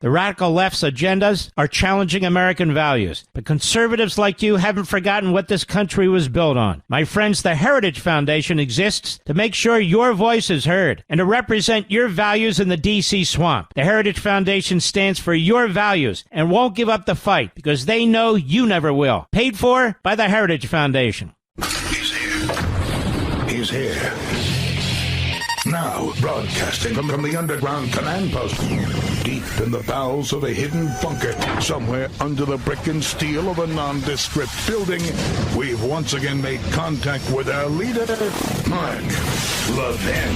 The radical left's agendas are challenging American values, but conservatives like you haven't forgotten what this country was built on. My friends, the Heritage Foundation exists to make sure your voice is heard and to represent your values in the D.C. swamp. The Heritage Foundation stands for your values and won't give up the fight because they know you never will. Paid for by the Heritage Foundation. He's here. He's here. Now, broadcasting from the underground command post, deep in the bowels of a hidden bunker, somewhere under the brick and steel of a nondescript building, we've once again made contact with our leader, Mark Levin.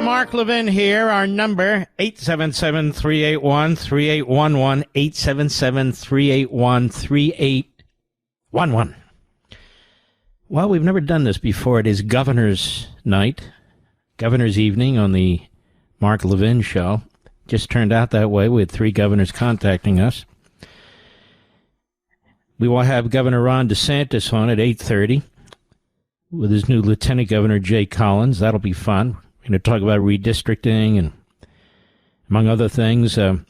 Mark Levin here. Our number, 877-381-3811, 877-381-3811. Well, we've never done this before. It is Governor's Night, Governor's Evening on the Mark Levin Show. Just turned out that way. We had 3 governors contacting us. We will have Governor Ron DeSantis on at 8:30 with his new Lieutenant Governor Jay Collins. That'll be fun. We're going to talk about redistricting and, among other things. In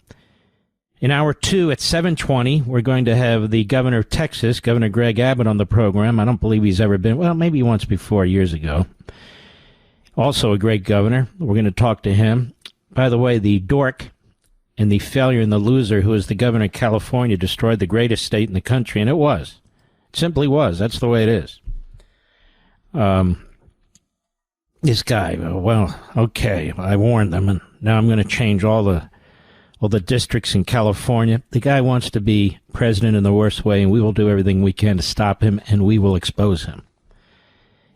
hour 2 at 7:20, we're going to have the governor of Texas, Governor Greg Abbott, on the program. I don't believe he's ever been. Well, maybe once before, years ago. Also a great governor. We're going to talk to him. By the way, the dork and the failure and the loser who is the governor of California destroyed the greatest state in the country, and it was. It simply was. That's the way it is. This guy, well, okay, I warned them, and now I'm going to change all the districts in California. The guy wants to be president in the worst way, and we will do everything we can to stop him, and we will expose him.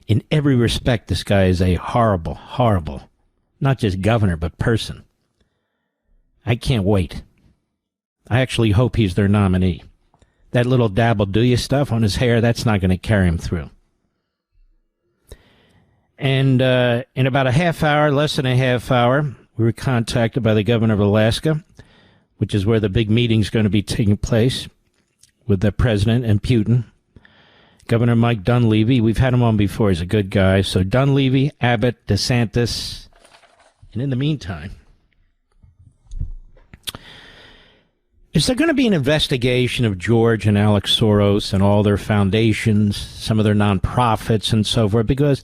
In every respect, this guy is a horrible, horrible, not just governor, but person. I can't wait. I actually hope he's their nominee. That little dabble-do-ya stuff on his hair, that's not going to carry him through. And in about a half hour, less than a half hour, we were contacted by the governor of Alaska, which is where the big meeting's going to be taking place with the president and Putin. Governor Mike Dunleavy, we've had him on before. He's a good guy. So Dunleavy, Abbott, DeSantis. And in the meantime, is there going to be an investigation of George and Alex Soros and all their foundations, some of their nonprofits and so forth? Because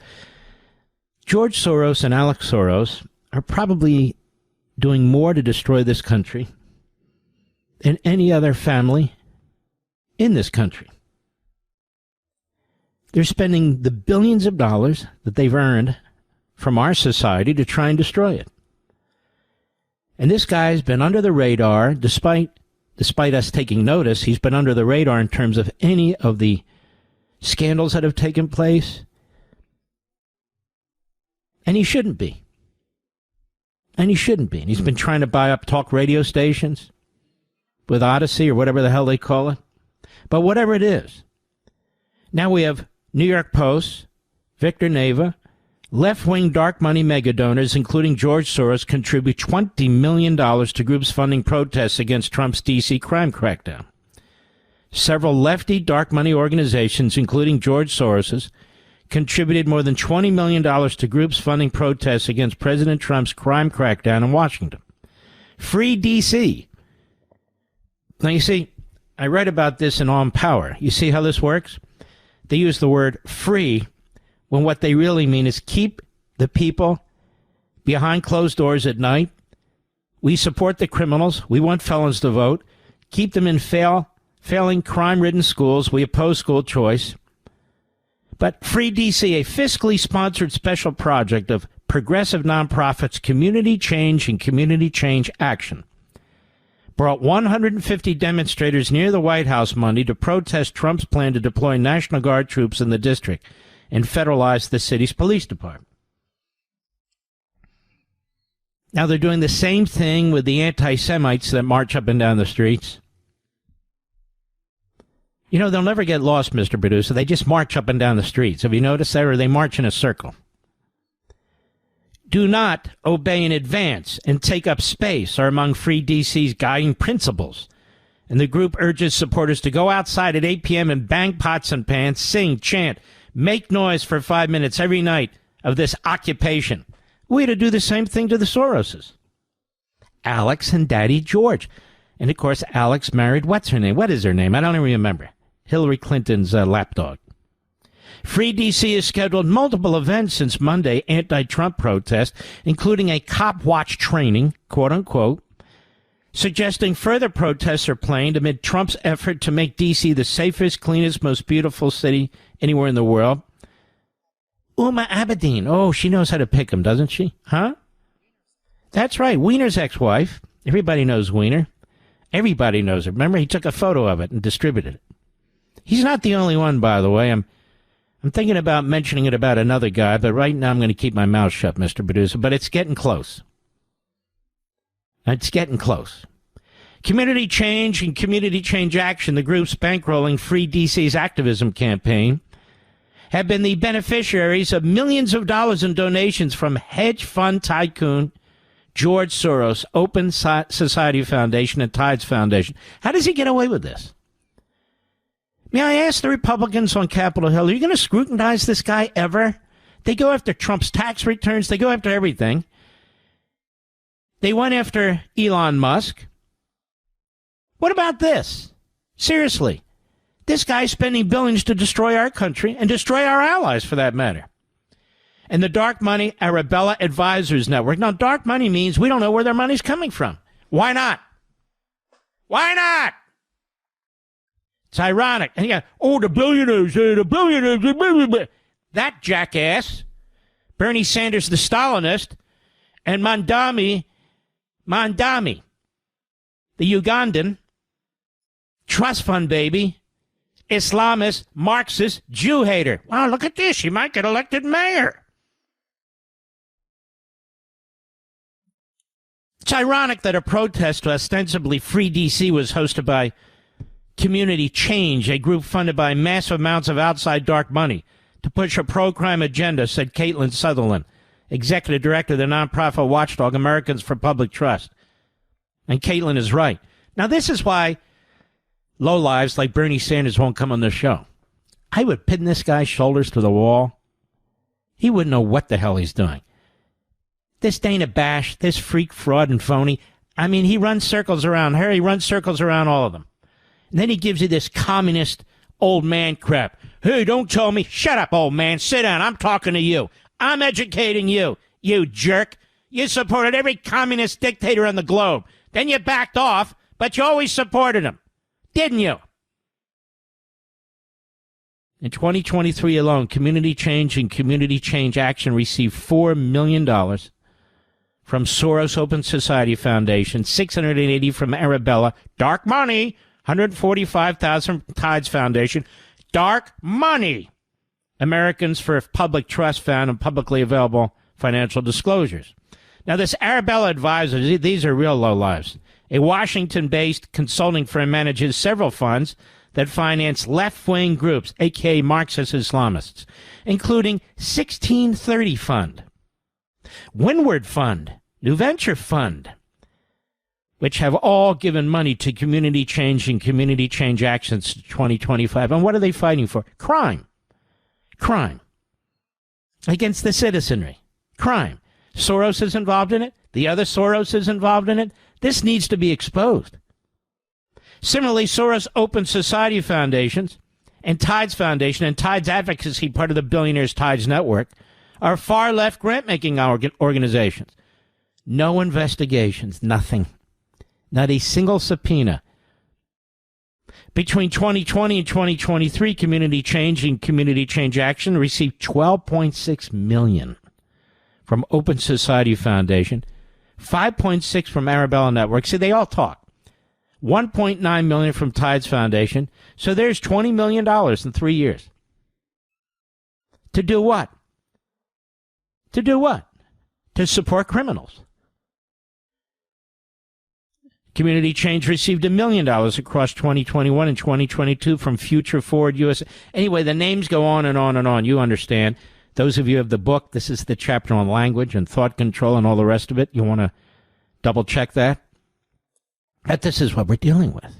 George Soros and Alex Soros are probably doing more to destroy this country than any other family in this country. They're spending the billions of dollars that they've earned from our society to try and destroy it. And this guy's been under the radar, despite us taking notice. He's been under the radar in terms of any of the scandals that have taken place. And he shouldn't be. And he shouldn't be. And he's been trying to buy up talk radio stations with Odyssey or whatever the hell they call it. But whatever it is. Now we have New York Post, Victor Neva, left-wing dark money mega donors, including George Soros, contribute $20 million to groups funding protests against Trump's D.C. crime crackdown. Several lefty dark money organizations, including George Soros's, contributed more than $20 million to groups funding protests against President Trump's crime crackdown in Washington. Free D.C. Now, you see, I read about this in On Power. You see how this works? They use the word free when what they really mean is keep the people behind closed doors at night. We support the criminals. We want felons to vote. Keep them in failing crime-ridden schools. We oppose school choice. But Free D.C., a fiscally sponsored special project of progressive nonprofits, Community Change and Community Change Action, brought 150 demonstrators near the White House Monday to protest Trump's plan to deploy National Guard troops in the district and federalize the city's police department. Now they're doing the same thing with the anti-Semites that march up and down the streets. You know, they'll never get lost, Mr. Producer. They just march up and down the streets. Have you noticed that? Or they march in a circle. Do not obey in advance and take up space are among Free DC's guiding principles. And the group urges supporters to go outside at 8 p.m. and bang pots and pans, sing, chant, make noise for 5 minutes every night of this occupation. We had to do the same thing to the Soroses. Alex and Daddy George. And, of course, Alex married, what's her name? What is her name? I don't even remember. Hillary Clinton's lapdog. Free D.C. has scheduled multiple events since Monday anti-Trump protest, including a cop watch training, quote-unquote, suggesting further protests are planned amid Trump's effort to make D.C. the safest, cleanest, most beautiful city anywhere in the world. Uma Abedin. Oh, she knows how to pick 'em, doesn't she? Huh? That's right. Weiner's ex-wife. Everybody knows Weiner. Everybody knows her. Remember, he took a photo of it and distributed it. He's not the only one, by the way. I'm thinking about mentioning it about another guy, but right now I'm going to keep my mouth shut, Mr. Producer. But it's getting close. It's getting close. Community Change and Community Change Action, the groups bankrolling Free DC's activism campaign, have been the beneficiaries of millions of dollars in donations from hedge fund tycoon George Soros, Open Society Foundation, and Tides Foundation. How does he get away with this? May I ask the Republicans on Capitol Hill, are you going to scrutinize this guy ever? They go after Trump's tax returns. They go after everything. They went after Elon Musk. What about this? Seriously, this guy's spending billions to destroy our country and destroy our allies, for that matter. And the dark money Arabella Advisors Network. Now, dark money means we don't know where their money's coming from. Why not? Why not? It's ironic. And you got, the billionaires, the billionaires. That jackass, Bernie Sanders, the Stalinist, and Mandami, the Ugandan, trust fund baby, Islamist, Marxist, Jew hater. Wow, look at this. She might get elected mayor. It's ironic that a protest to ostensibly Free D.C. was hosted by Community Change, a group funded by massive amounts of outside dark money to push a pro-crime agenda, said Caitlin Sutherland, executive director of the nonprofit watchdog Americans for Public Trust. And Caitlin is right. Now, this is why lowlives like Bernie Sanders won't come on this show. I would pin this guy's shoulders to the wall. He wouldn't know what the hell he's doing. This Dana Bash, this freak, fraud, and phony, I mean, he runs circles around her. He runs circles around all of them. And then he gives you this communist old man crap. Hey, don't tell me. Shut up, old man. Sit down. I'm talking to you. I'm educating you, you jerk. You supported every communist dictator on the globe. Then you backed off, but you always supported him. Didn't you? In 2023 alone, Community Change and Community Change Action received $4 million from Soros Open Society Foundation, $680 from Arabella, dark money, $145,000 from Tides Foundation, dark money. Americans for Public Trust found in publicly available financial disclosures. Now, this Arabella Advisors, these are real lowlives. A Washington-based consulting firm manages several funds that finance left-wing groups, a.k.a. Marxist Islamists, including 1630 Fund, Windward Fund, New Venture Fund, which have all given money to Community Change and Community Change Action since 2025. And what are they fighting for? Crime. Crime. Against the citizenry. Crime. Soros is involved in it. The other Soros is involved in it. This needs to be exposed. Similarly, Soros Open Society Foundations and Tides Foundation and Tides Advocacy, part of the Billionaires Tides Network, are far-left grant-making organizations. No investigations, nothing. Not a single subpoena. Between 2020 and 2023, Community Change and Community Change Action received $12.6 million from Open Society Foundation, $5.6 from Arabella Network. See, they all talk. $1.9 million from Tides Foundation. So there's $20 million in 3 years. To do what? To do what? To support criminals. Community Change received $1 million across 2021 and 2022 from Future Forward USA. Anyway, the names go on and on and on. You understand. Those of you who have the book, this is the chapter on language and thought control and all the rest of it. You want to double check that? But this is what we're dealing with.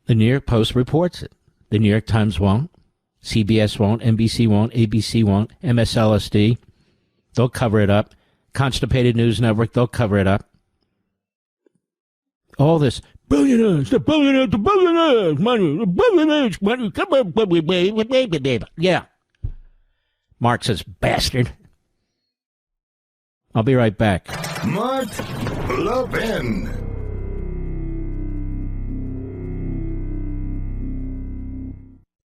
The New York Post reports it. The New York Times won't. CBS won't. NBC won't. ABC won't. MSLSD. They'll cover it up. Constipated News Network, they'll cover it up. All this, billionaires, the billionaires, money, the billionaires, money, come on, yeah. Marxist bastard. I'll be right back. Mark Levin.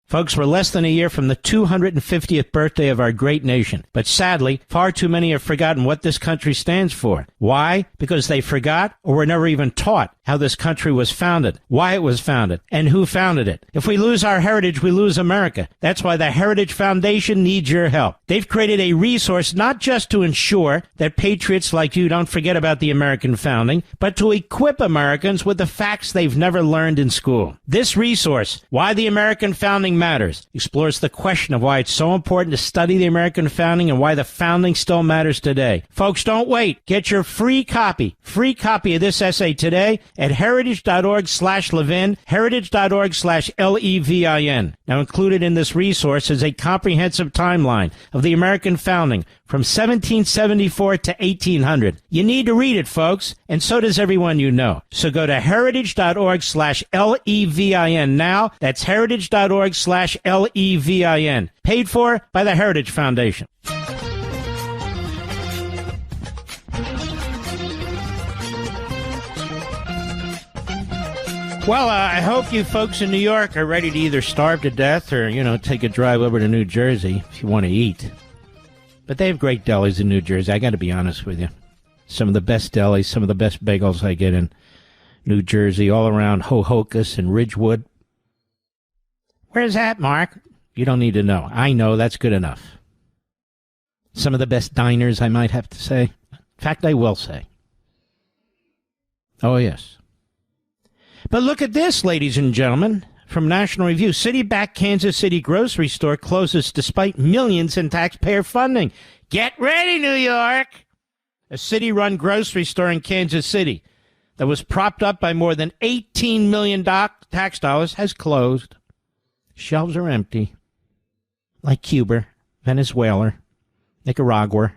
Folks, we're less than a year from the 250th birthday of our great nation. But sadly, far too many have forgotten what this country stands for. Why? Because they forgot or were never even taught how this country was founded, why it was founded, and who founded it. If we lose our heritage, we lose America. That's why the Heritage Foundation needs your help. They've created a resource not just to ensure that patriots like you don't forget about the American founding, but to equip Americans with the facts they've never learned in school. This resource, Why the American Founding Matters, explores the question of why it's so important to study the American founding and why the founding still matters today. Folks, don't wait. Get your free copy of this essay today at heritage.org/Levin, heritage.org/LEVIN. Now, included in this resource is a comprehensive timeline of the American founding from 1774 to 1800. You need to read it, folks, and so does everyone you know. So go to heritage.org/LEVIN now. That's heritage.org/LEVIN. Paid for by the Heritage Foundation. Well, I hope you folks in New York are ready to either starve to death or, take a drive over to New Jersey if you want to eat. But they have great delis in New Jersey. I got to be honest with you. Some of the best delis, some of the best bagels I get in New Jersey, all around Hohokus and Ridgewood. Where's that, Mark? You don't need to know. I know, that's good enough. Some of the best diners, I might have to say. In fact, I will say. Oh, yes. But look at this, ladies and gentlemen, from National Review. City-backed Kansas City grocery store closes despite millions in taxpayer funding. Get ready, New York! A city-run grocery store in Kansas City that was propped up by more than $18 million tax dollars has closed. Shelves are empty. Like Cuba, Venezuela, Nicaragua,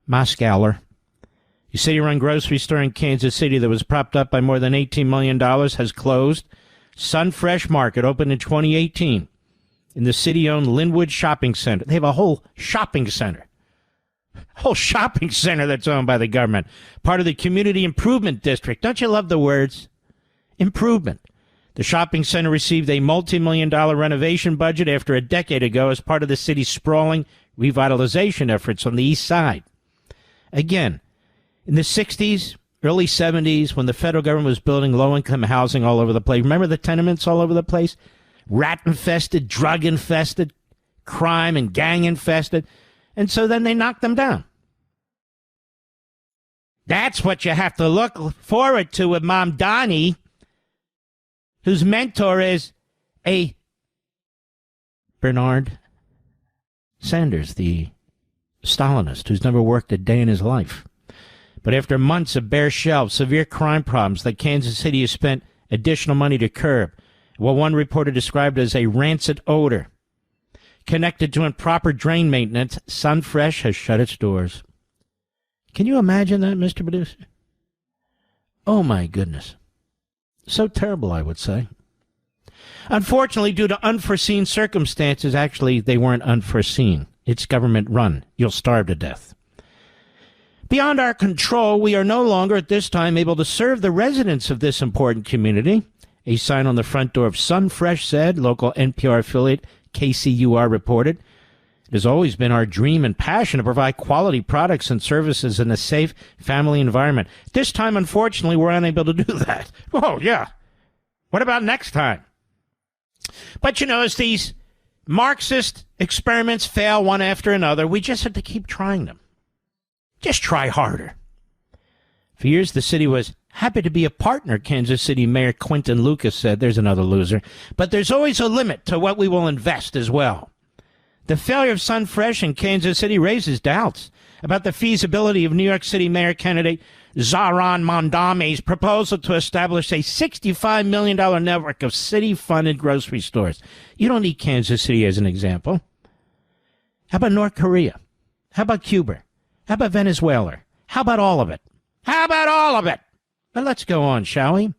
Moscow. A city-run grocery store in Kansas City that was propped up by more than $18 million has closed. Sunfresh Market opened in 2018 in the city-owned Linwood Shopping Center. They have a whole shopping center. Whole shopping center that's owned by the government. Part of the Community Improvement District. Don't you love the words? Improvement. The shopping center received a multi-million-dollar renovation budget after a decade ago as part of the city's sprawling revitalization efforts on the east side. Again, in the 60s, early 70s, when the federal government was building low-income housing all over the place, remember the tenements all over the place? Rat-infested, drug-infested, crime and gang-infested. And so then they knocked them down. That's what you have to look forward to with Mom Donnie, whose mentor is a Bernard Sanders, the Stalinist, who's never worked a day in his life. But after months of bare shelves, severe crime problems that Kansas City has spent additional money to curb, what one reporter described as a rancid odor, connected to improper drain maintenance, Sunfresh has shut its doors. Can you imagine that, Mr. Producer? Oh, my goodness. So terrible, I would say. Unfortunately, due to unforeseen circumstances, actually, they weren't unforeseen. It's government run. You'll starve to death. Beyond our control, we are no longer at this time able to serve the residents of this important community. A sign on the front door of Sunfresh said, local NPR affiliate KCUR reported, it has always been our dream and passion to provide quality products and services in a safe family environment. This time, unfortunately, we're unable to do that. Oh, yeah. What about next time? But, as these Marxist experiments fail one after another, we just have to keep trying them. Just try harder. For years, the city was happy to be a partner, Kansas City Mayor Quentin Lucas said. There's another loser. But there's always a limit to what we will invest as well. The failure of Sunfresh in Kansas City raises doubts about the feasibility of New York City Mayor candidate Zohran Mamdani's proposal to establish a $65 million network of city-funded grocery stores. You don't need Kansas City as an example. How about North Korea? How about Cuba? How about Venezuela? How about all of it? How about all of it? But let's go on, shall we?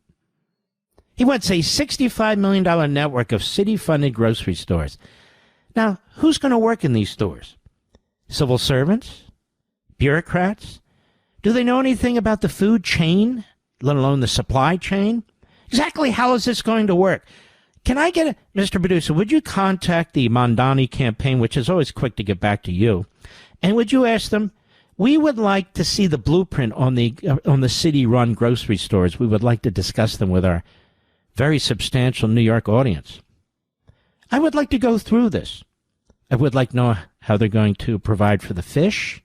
He wants a $65 million network of city-funded grocery stores. Now, who's going to work in these stores? Civil servants? Bureaucrats? Do they know anything about the food chain, let alone the supply chain? Exactly how is this going to work? Can I get Mr. Producer, would you contact the Mamdani campaign, which is always quick to get back to you, and would you ask them, we would like to see the blueprint on the city-run grocery stores. We would like to discuss them with our very substantial New York audience. I would like to go through this. I would like to know how they're going to provide for the fish,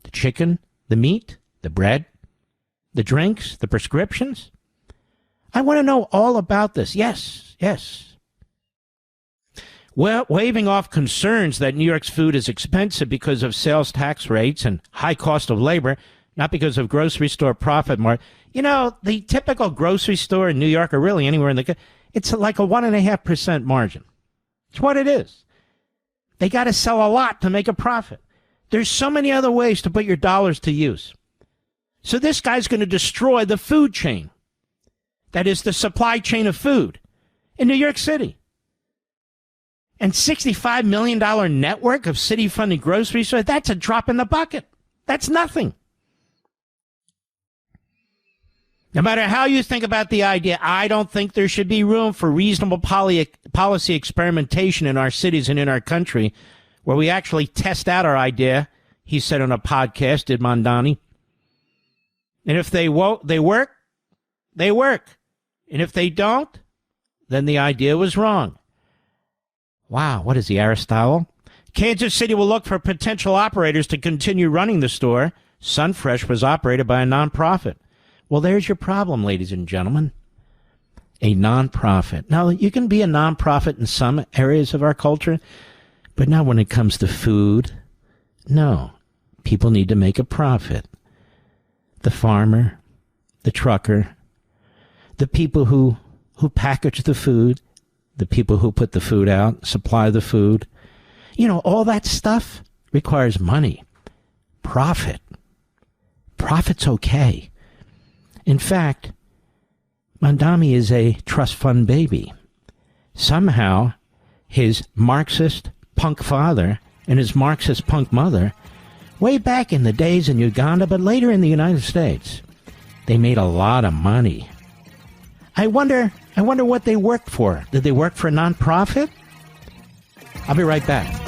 the chicken, the meat, the bread, the drinks, the prescriptions. I want to know all about this. Yes, yes. Well, waving off concerns that New York's food is expensive because of sales tax rates and high cost of labor, not because of grocery store profit margin. The typical grocery store in New York, or really anywhere in the, it's like a 1.5% margin. It's what it is. They got to sell a lot to make a profit. There's so many other ways to put your dollars to use. So this guy's going to destroy the food chain. That is the supply chain of food in New York City. And $65 million network of city-funded grocery stores, that's a drop in the bucket. That's nothing. No matter how you think about the idea, I don't think there should be room for reasonable policy experimentation in our cities and in our country where we actually test out our idea, he said on a podcast, did Mamdani. And if they work, they work. And if they don't, then the idea was wrong. Wow, what is he, Aristotle? Kansas City will look for potential operators to continue running the store. Sunfresh was operated by a nonprofit. Well, there's your problem, ladies and gentlemen. A nonprofit. Now, you can be a nonprofit in some areas of our culture, but not when it comes to food. No, people need to make a profit. The farmer, the trucker, the people who package the food, the people who put the food out, supply the food. All that stuff requires money. Profit. Profit's okay. In fact, Mamdani is a trust fund baby. Somehow, his Marxist punk father and his Marxist punk mother, way back in the days in Uganda, but later in the United States, they made a lot of money. I wonder what they worked for. Did they work for a nonprofit? I'll be right back.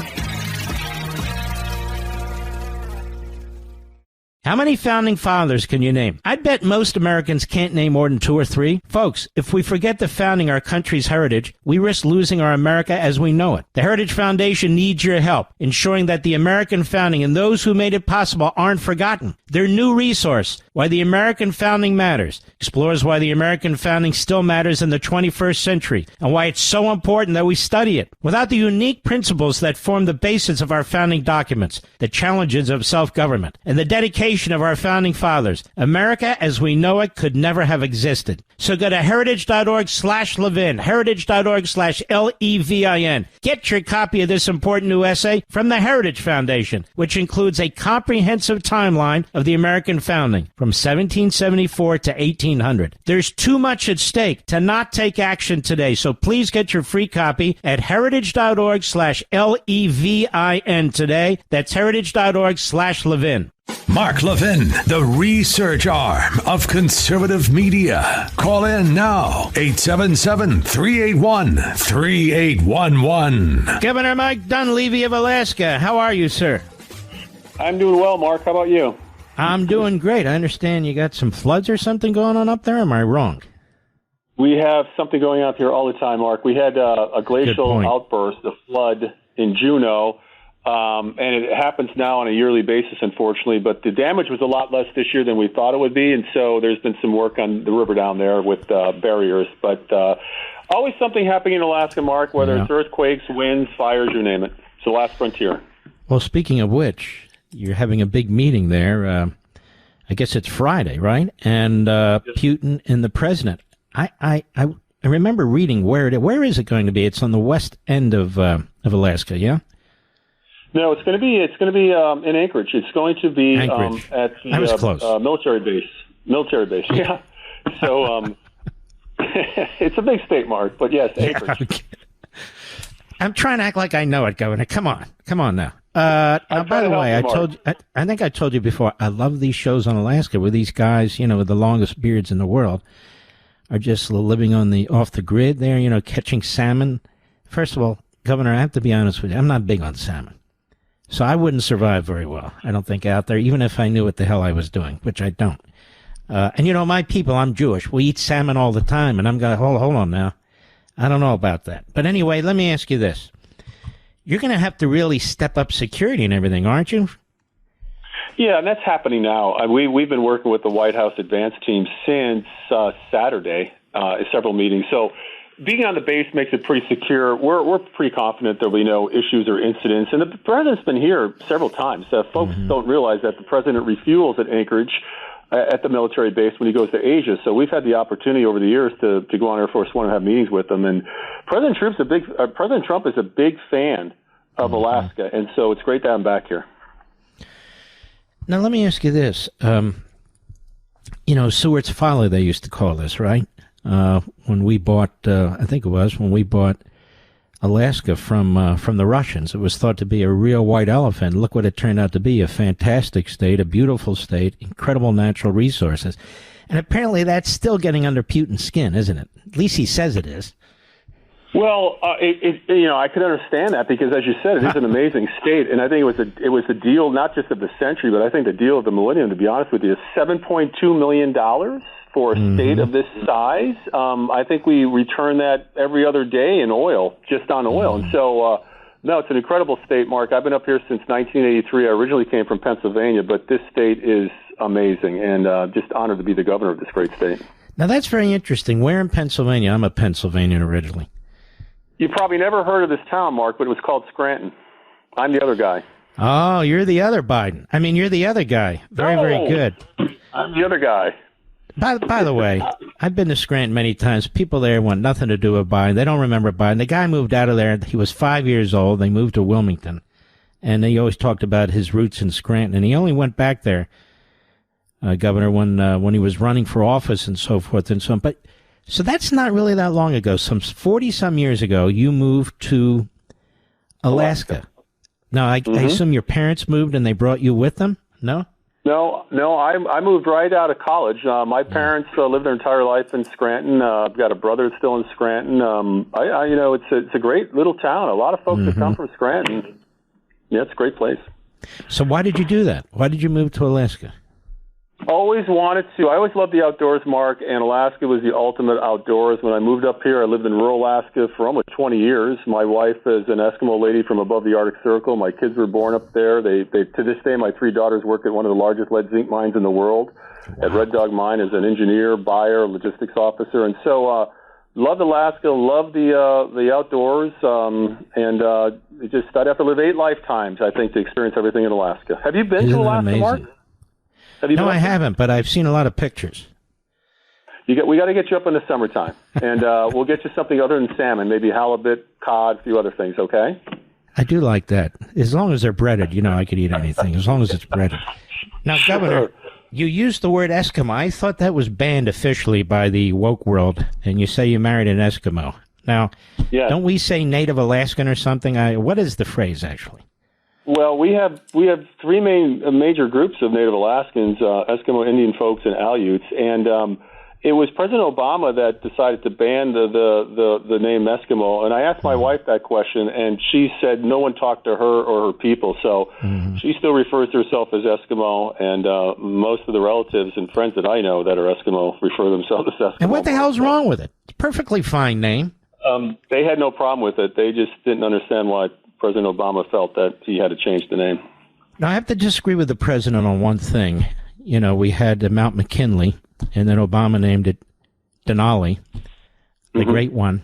How many founding fathers can you name? I bet most Americans can't name more than 2 or 3. Folks, if we forget the founding, our country's heritage, we risk losing our America as we know it. The Heritage Foundation needs your help, ensuring that the American founding and those who made it possible aren't forgotten. Their new resource, Why the American Founding Matters, explores why the American founding still matters in the 21st century and why it's so important that we study it. Without the unique principles that form the basis of our founding documents, the challenges of self-government, and the dedication vindication of our founding fathers. America as we know it could never have existed. So go to heritage.org/Levin, heritage.org/Levin. Get your copy of this important new essay from the Heritage Foundation, which includes a comprehensive timeline of the American founding from 1774 to 1800. There's too much at stake to not take action today, so please get your free copy at heritage.org/Levin today. That's heritage.org/Levin. Mark Levin, the research arm of conservative media. Call in now, 877-381-3811. Governor Mike Dunleavy of Alaska, how are you, sir? I'm doing well, Mark. How about you? I'm doing great. I understand you got some floods or something going on up there. Am I wrong? We have something going on up here all the time, Mark. We had a glacial outburst, a flood in Juneau. And it happens now on a yearly basis, unfortunately, but the damage was a lot less this year than we thought it would be, and so there's been some work on the river down there with barriers. But always something happening in Alaska, Mark, whether it's earthquakes, winds, fires, you name it. It's the last frontier. Well, speaking of which, you're having a big meeting there. I guess it's Friday, right? And Putin and the president. I remember reading where is it going to be? It's on the west end of Alaska, yeah? No, it's going to be in Anchorage. It's going to be at the military base. Military base, yeah. So it's a big state, Mark. But yes, Anchorage. I'm trying to act like I know it, Governor. Come on now. By the way, I think I told you before. I love these shows on Alaska where these guys, with the longest beards in the world, are just living off the grid there. Catching salmon. First of all, Governor, I have to be honest with you. I'm not big on salmon. So I wouldn't survive very well, I don't think, out there, even if I knew what the hell I was doing, which I don't. And, my people, I'm Jewish. We eat salmon all the time, and I'm going, hold on now. I don't know about that. But anyway, let me ask you this. You're going to have to really step up security and everything, aren't you? Yeah, and that's happening now. We've been working with the White House advance team since Saturday, several meetings. So being on the base makes it pretty secure. We're pretty confident there'll be no issues or incidents. And the president's been here several times. Folks don't realize that the president refuels at Anchorage at the military base when he goes to Asia. So we've had the opportunity over the years to go on Air Force One and have meetings with them. And President Trump is a big fan of Alaska, and so it's great to have him back here. Now let me ask you this: Seward's folly, they used to call this, right? When we bought, when we bought Alaska from the Russians, it was thought to be a real white elephant. Look what it turned out to be: a fantastic state, a beautiful state, incredible natural resources. And apparently that's still getting under Putin's skin, isn't it? At least he says it is. Well, I can understand that because, as you said, it is an amazing state, and I think it was a deal not just of the century, but I think the deal of the millennium. To be honest with you, is $7.2 million for a state of this size. I think we return that every other day in oil, just on oil, and so no, it's an incredible state, Mark. I've been up here since 1983. I originally came from Pennsylvania, but this state is amazing, and just honored to be the governor of this great state. Now that's very interesting. Where in Pennsylvania? I'm a Pennsylvanian originally. You probably never heard of this town, Mark, but it was called Scranton. I'm the other guy. Oh, you're the other Biden. I mean, you're the other guy. Very good. I'm the other guy. By the way, I've been to Scranton many times. People there want nothing to do with Biden. They don't remember Biden. The guy moved out of there. He was 5 years old. They moved to Wilmington. And he always talked about his roots in Scranton. And he only went back there, Governor, when he was running for office and so forth and so on. But so that's not really that long ago. Some 40-some years ago, you moved to Alaska. Now, I assume your parents moved and they brought you with them? No? No. I moved right out of college. My parents lived their entire life in Scranton. I've got a brother that's still in Scranton. It's a great little town. A lot of folks that come from Scranton. Yeah, it's a great place. So why did you do that? Why did you move to Alaska? Always wanted to. I always loved the outdoors, Mark, and Alaska was the ultimate outdoors. When I moved up here, I lived in rural Alaska for almost 20 years. My wife is an Eskimo lady from above the Arctic Circle. My kids were born up there. They to this day, my three daughters work at one of the largest lead zinc mines in the world, at Red Dog Mine as an engineer, buyer, logistics officer. And so loved Alaska, loved the outdoors, and I'd have to live 8 lifetimes, I think, to experience everything in Alaska. Have you been to Alaska, Mark? Have you No, been I up there? haven't, but I've seen a lot of pictures. We got to get you up in the summertime, and we'll get you something other than salmon, maybe halibut, cod, a few other things, okay? I do like that. As long as they're breaded, I could eat anything, as long as it's breaded. Now, Governor, you used the word Eskimo. I thought that was banned officially by the woke world, and you say you married an Eskimo. Now, Yes. don't we say Native Alaskan or something? What is the phrase, actually? Well, we have three major groups of Native Alaskans, Eskimo Indian folks, and Aleuts, and it was President Obama that decided to ban the name Eskimo. And I asked my wife that question, and she said no one talked to her or her people. So she still refers to herself as Eskimo, and most of the relatives and friends that I know that are Eskimo refer themselves as Eskimo. And what the hell's wrong with it? It's a perfectly fine name. They had no problem with it. They just didn't understand why President Obama felt that he had to change the name. Now, I have to disagree with the president on one thing. We had Mount McKinley, and then Obama named it Denali, the great one.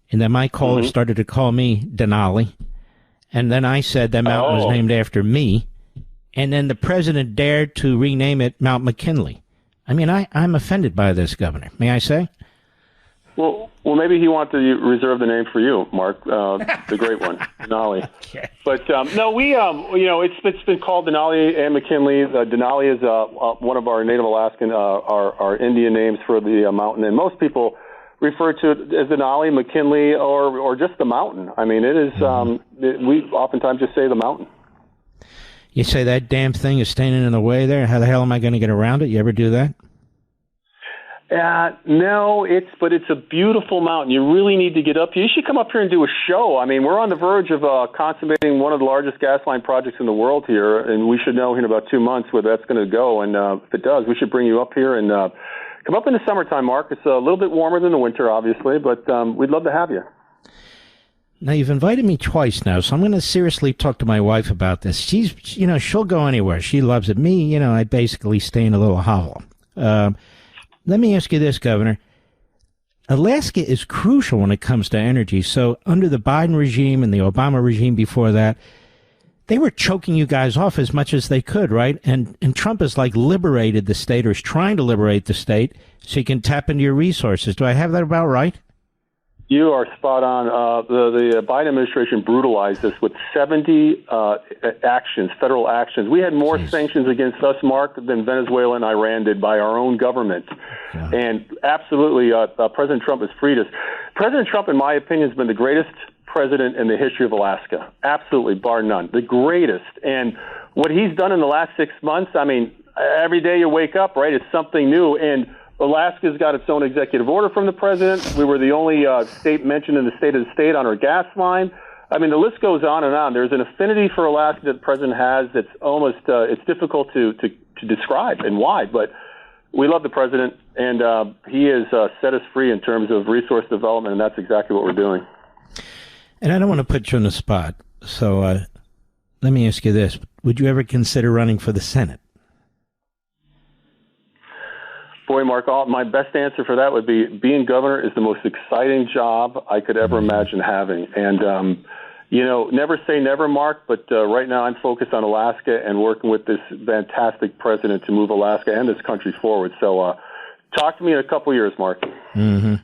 And then my caller started to call me Denali. And then I said that mountain was named after me. And then the president dared to rename it Mount McKinley. I mean, I'm offended by this, Governor. May I say? Well, maybe he wanted to reserve the name for you, Mark, the great one, Denali. Okay. But no, we, it's been called Denali and McKinley. Denali is one of our Native Alaskan, our Indian names for the mountain, and most people refer to it as Denali, McKinley, or just the mountain. I mean, it is. We oftentimes just say the mountain. You say that damn thing is standing in the way there. How the hell am I going to get around it? You ever do that? No, it's a beautiful mountain. You really need to get up here. You should come up here and do a show. I mean, we're on the verge of consummating one of the largest gas line projects in the world here, and we should know in about 2 months where that's going to go. And if it does, we should bring you up here and come up in the summertime, Mark. It's a little bit warmer than the winter, obviously, but we'd love to have you. Now, you've invited me twice now, so I'm going to seriously talk to my wife about this. She's, she'll go anywhere. She loves it. Me, I basically stay in a little hovel. Let me ask you this, Governor. Alaska is crucial when it comes to energy. So under the Biden regime and the Obama regime before that, they were choking you guys off as much as they could, right? And Trump has liberated the state, or is trying to liberate the state so you can tap into your resources. Do I have that about right? You are spot on. The Biden administration brutalized us with 70 actions, federal actions. We had more sanctions against us, Mark, than Venezuela and Iran did by our own government. Yeah. And absolutely, President Trump has freed us. President Trump, in my opinion, has been the greatest president in the history of Alaska. Absolutely, bar none. The greatest. And what he's done in the last 6 months, I mean, every day you wake up, right, it's something new. And Alaska's got its own executive order from the president. We were the only state mentioned in the State of the State on our gas line. I mean, the list goes on and on. There's an affinity for Alaska that the president has that's almost it's difficult to describe and why. But we love the president, and he has set us free in terms of resource development, and that's exactly what we're doing. And I don't want to put you on the spot, so let me ask you this. Would you ever consider running for the Senate? Boy, Mark, my best answer for that would be being governor is the most exciting job I could ever imagine having. And, never say never, Mark, but right now I'm focused on Alaska and working with this fantastic president to move Alaska and this country forward. So talk to me in a couple years, Mark. Mm-hmm.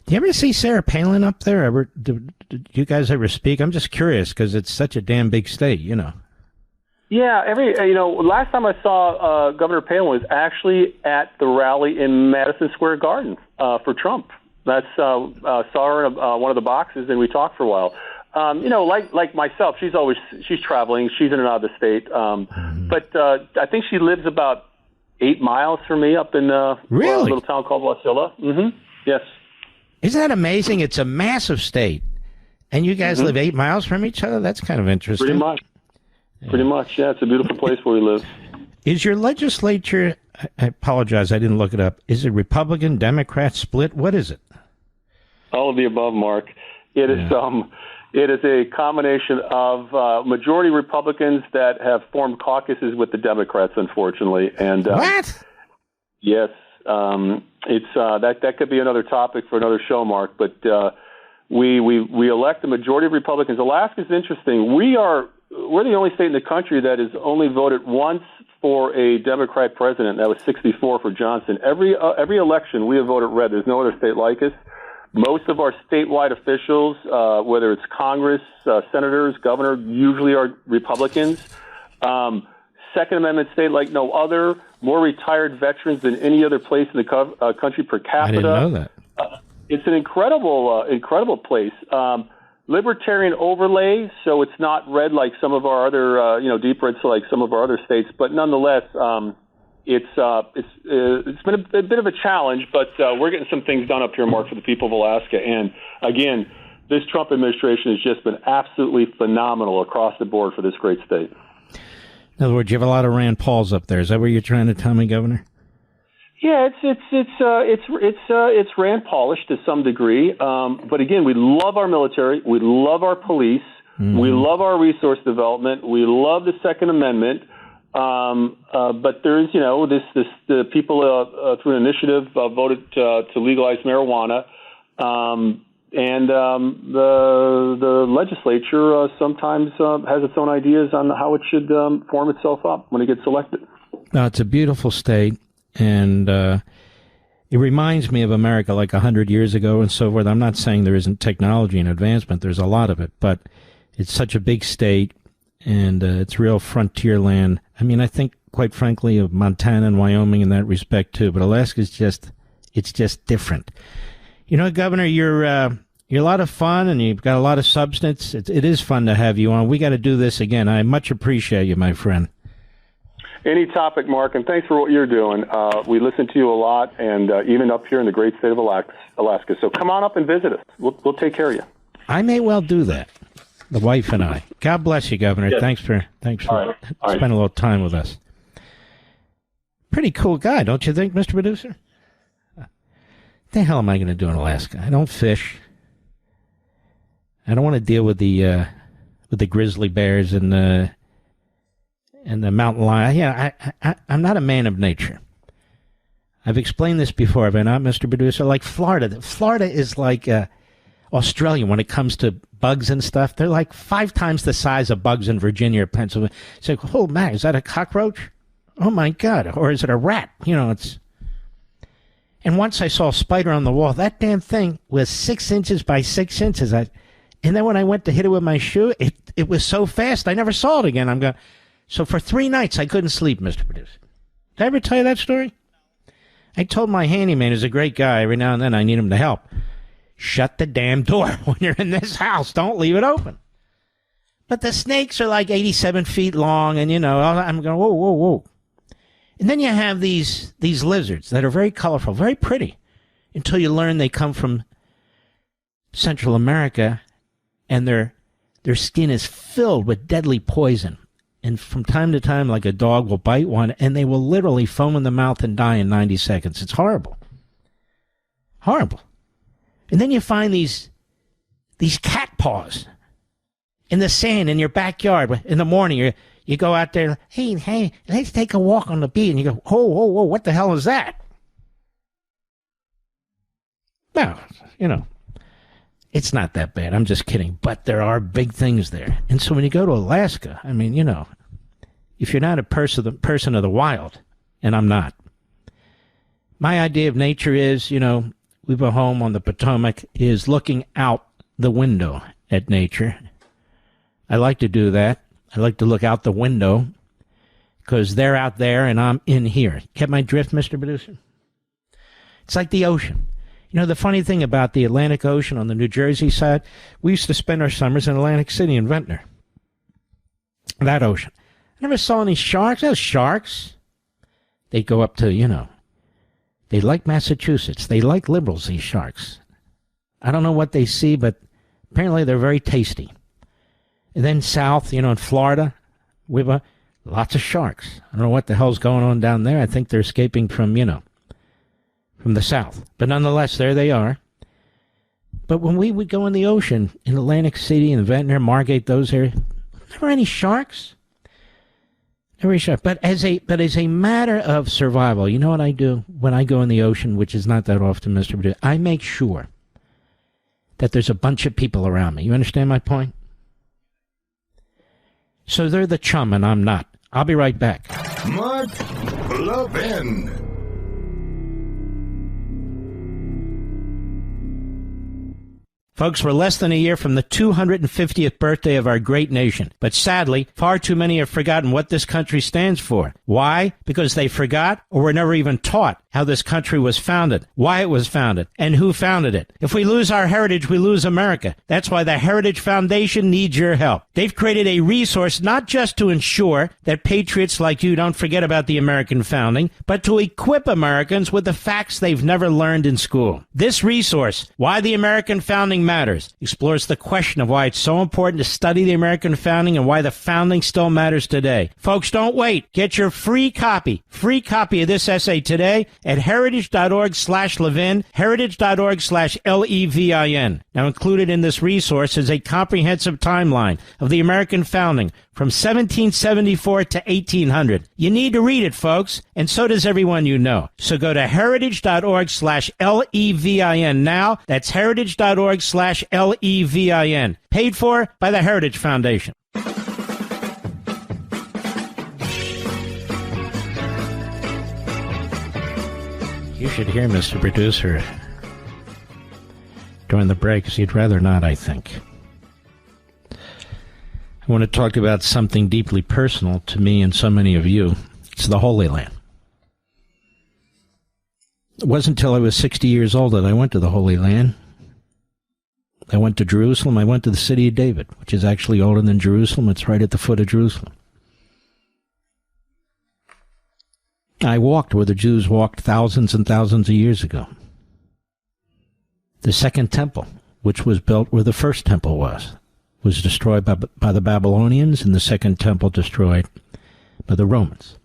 Do you ever see Sarah Palin up there? Do you guys ever speak? I'm just curious because it's such a damn big state, Yeah, last time I saw Governor Palin was actually at the rally in Madison Square Garden for Trump. That's saw her in one of the boxes, and we talked for a while. Like myself, she's traveling. She's in and out of the state. But I think she lives about 8 miles from me up in a little town called Wasilla. Mm-hmm. Yes. Isn't that amazing? It's a massive state, and you guys live 8 miles from each other? That's kind of interesting. Pretty much. Yeah. Pretty much, yeah. It's a beautiful place where we live. Is your legislature, I apologize, I didn't look it up, is it Republican, Democrat, split? What is it? All of the above, Mark. It is a combination of majority Republicans that have formed caucuses with the Democrats, unfortunately. And what? Yes. It's that could be another topic for another show, Mark. But we elect a majority of Republicans. Alaska's interesting. We're the only state in the country that has only voted once for a Democrat president. That was 64 for Johnson. Every election, we have voted red. There's no other state like us. Most of our statewide officials, whether it's Congress, senators, governor, usually are Republicans. Second Amendment state like no other. More retired veterans than any other place in the country per capita. I didn't know that. It's an incredible place. Libertarian overlay, so it's not red like some of our other, deep red, so like some of our other states. But nonetheless, it's been a bit of a challenge. But we're getting some things done up here, Mark, for the people of Alaska. And again, this Trump administration has just been absolutely phenomenal across the board for this great state. In other words, you have a lot of Rand Pauls up there. Is that what you're trying to tell me, Governor? Yeah, it's Rand Paulish to some degree. But again, we love our military, we love our police, we love our resource development, we love the Second Amendment. But there's the people through an initiative voted to legalize marijuana, and the legislature sometimes has its own ideas on how it should form itself up when it gets elected. No, it's a beautiful state. And it reminds me of America like 100 years ago and so forth. I'm not saying there isn't technology and advancement. There's a lot of it. But it's such a big state, and it's real frontier land. I mean, I think, quite frankly, of Montana and Wyoming in that respect, too. But Alaska's it's just different. You know, Governor, you're a lot of fun, and you've got a lot of substance. It is fun to have you on. We got to do this again. I much appreciate you, my friend. Any topic, Mark, and thanks for what you're doing. We listen to you a lot, and even up here in the great state of Alaska. So come on up and visit us. We'll take care of you. I may well do that, the wife and I. God bless you, Governor. Yes. Thanks for All right. spending a little time with us. Pretty cool guy, don't you think, Mr. Producer? What the hell am I going to do in Alaska? I don't fish. I don't want to deal with the grizzly bears and the mountain lion. Yeah, I'm not a man of nature. I've explained this before, have I not, Mr. Producer? Like Florida. Florida is like Australia when it comes to bugs and stuff. They're like 5 times the size of bugs in Virginia or Pennsylvania. It's like, oh, man, is that a cockroach? Oh, my God. Or is it a rat? it's... And once I saw a spider on the wall. That damn thing was 6 inches by 6 inches. And then when I went to hit it with my shoe, it was so fast, I never saw it again. I'm going... So for 3 nights, I couldn't sleep, Mr. Producer. Did I ever tell you that story? I told my handyman, who's a great guy, every now and then I need him to help. Shut the damn door when you're in this house. Don't leave it open. But the snakes are like 87 feet long, and, I'm going, whoa, whoa, whoa. And then you have these lizards that are very colorful, very pretty, until you learn they come from Central America, and their skin is filled with deadly poison. And from time to time, like a dog will bite one, and they will literally foam in the mouth and die in 90 seconds. It's horrible. Horrible. And then you find these cat paws in the sand in your backyard. In the morning, you go out there, hey, let's take a walk on the beach. And you go, whoa, what the hell is that? No, it's not that bad. I'm just kidding. But there are big things there. And so when you go to Alaska, I mean, if you're not a person of the wild, and I'm not, my idea of nature is, we have a home on the Potomac, is looking out the window at nature. I like to do that. I like to look out the window because they're out there and I'm in here. Get my drift, Mr. Producer? It's like the ocean. The funny thing about the Atlantic Ocean on the New Jersey side, we used to spend our summers in Atlantic City and Ventnor. That ocean. I never saw any sharks. Those sharks, they go up to, they like Massachusetts. They like liberals, these sharks. I don't know what they see, but apparently they're very tasty. And then south, in Florida, we have lots of sharks. I don't know what the hell's going on down there. I think they're escaping from from the south. But nonetheless, there they are. But when we would go in the ocean, in Atlantic City and Ventnor, Margate, those areas, never any sharks. Never any sharks. But as a matter of survival, you know what I do when I go in the ocean, which is not that often, Mr. Producer? I make sure that there's a bunch of people around me. You understand my point? So they're the chum and I'm not. I'll be right back. Mark Levin. Folks, we're less than a year from the 250th birthday of our great nation. But sadly, far too many have forgotten what this country stands for. Why? Because they forgot or were never even taught how this country was founded, why it was founded, and who founded it. If we lose our heritage, we lose America. That's why the Heritage Foundation needs your help. They've created a resource not just to ensure that patriots like you don't forget about the American founding, but to equip Americans with the facts they've never learned in school. This resource, Why the American Founding Matters, explores the question of why it's so important to study the American founding and why the founding still matters today. Folks, don't wait. Get your free copy of this essay today at heritage.org/Levin, heritage.org/LEVIN. Now, included in this resource is a comprehensive timeline of the American founding from 1774 to 1800. You need to read it, folks, and so does everyone you know. So go to heritage.org/LEVIN now. That's heritage.org/LEVIN. Paid for by the Heritage Foundation. You should hear Mr. Producer during the breaks. He'd rather not, I think. I want to talk about something deeply personal to me and so many of you. It's the Holy Land. It wasn't until I was 60 years old that I went to the Holy Land. I went to Jerusalem. I went to the city of David, which is actually older than Jerusalem. It's right at the foot of Jerusalem. I walked where the Jews walked thousands and thousands of years ago. The second temple, which was built where the first temple was destroyed by the Babylonians, and the second temple destroyed by the Romans.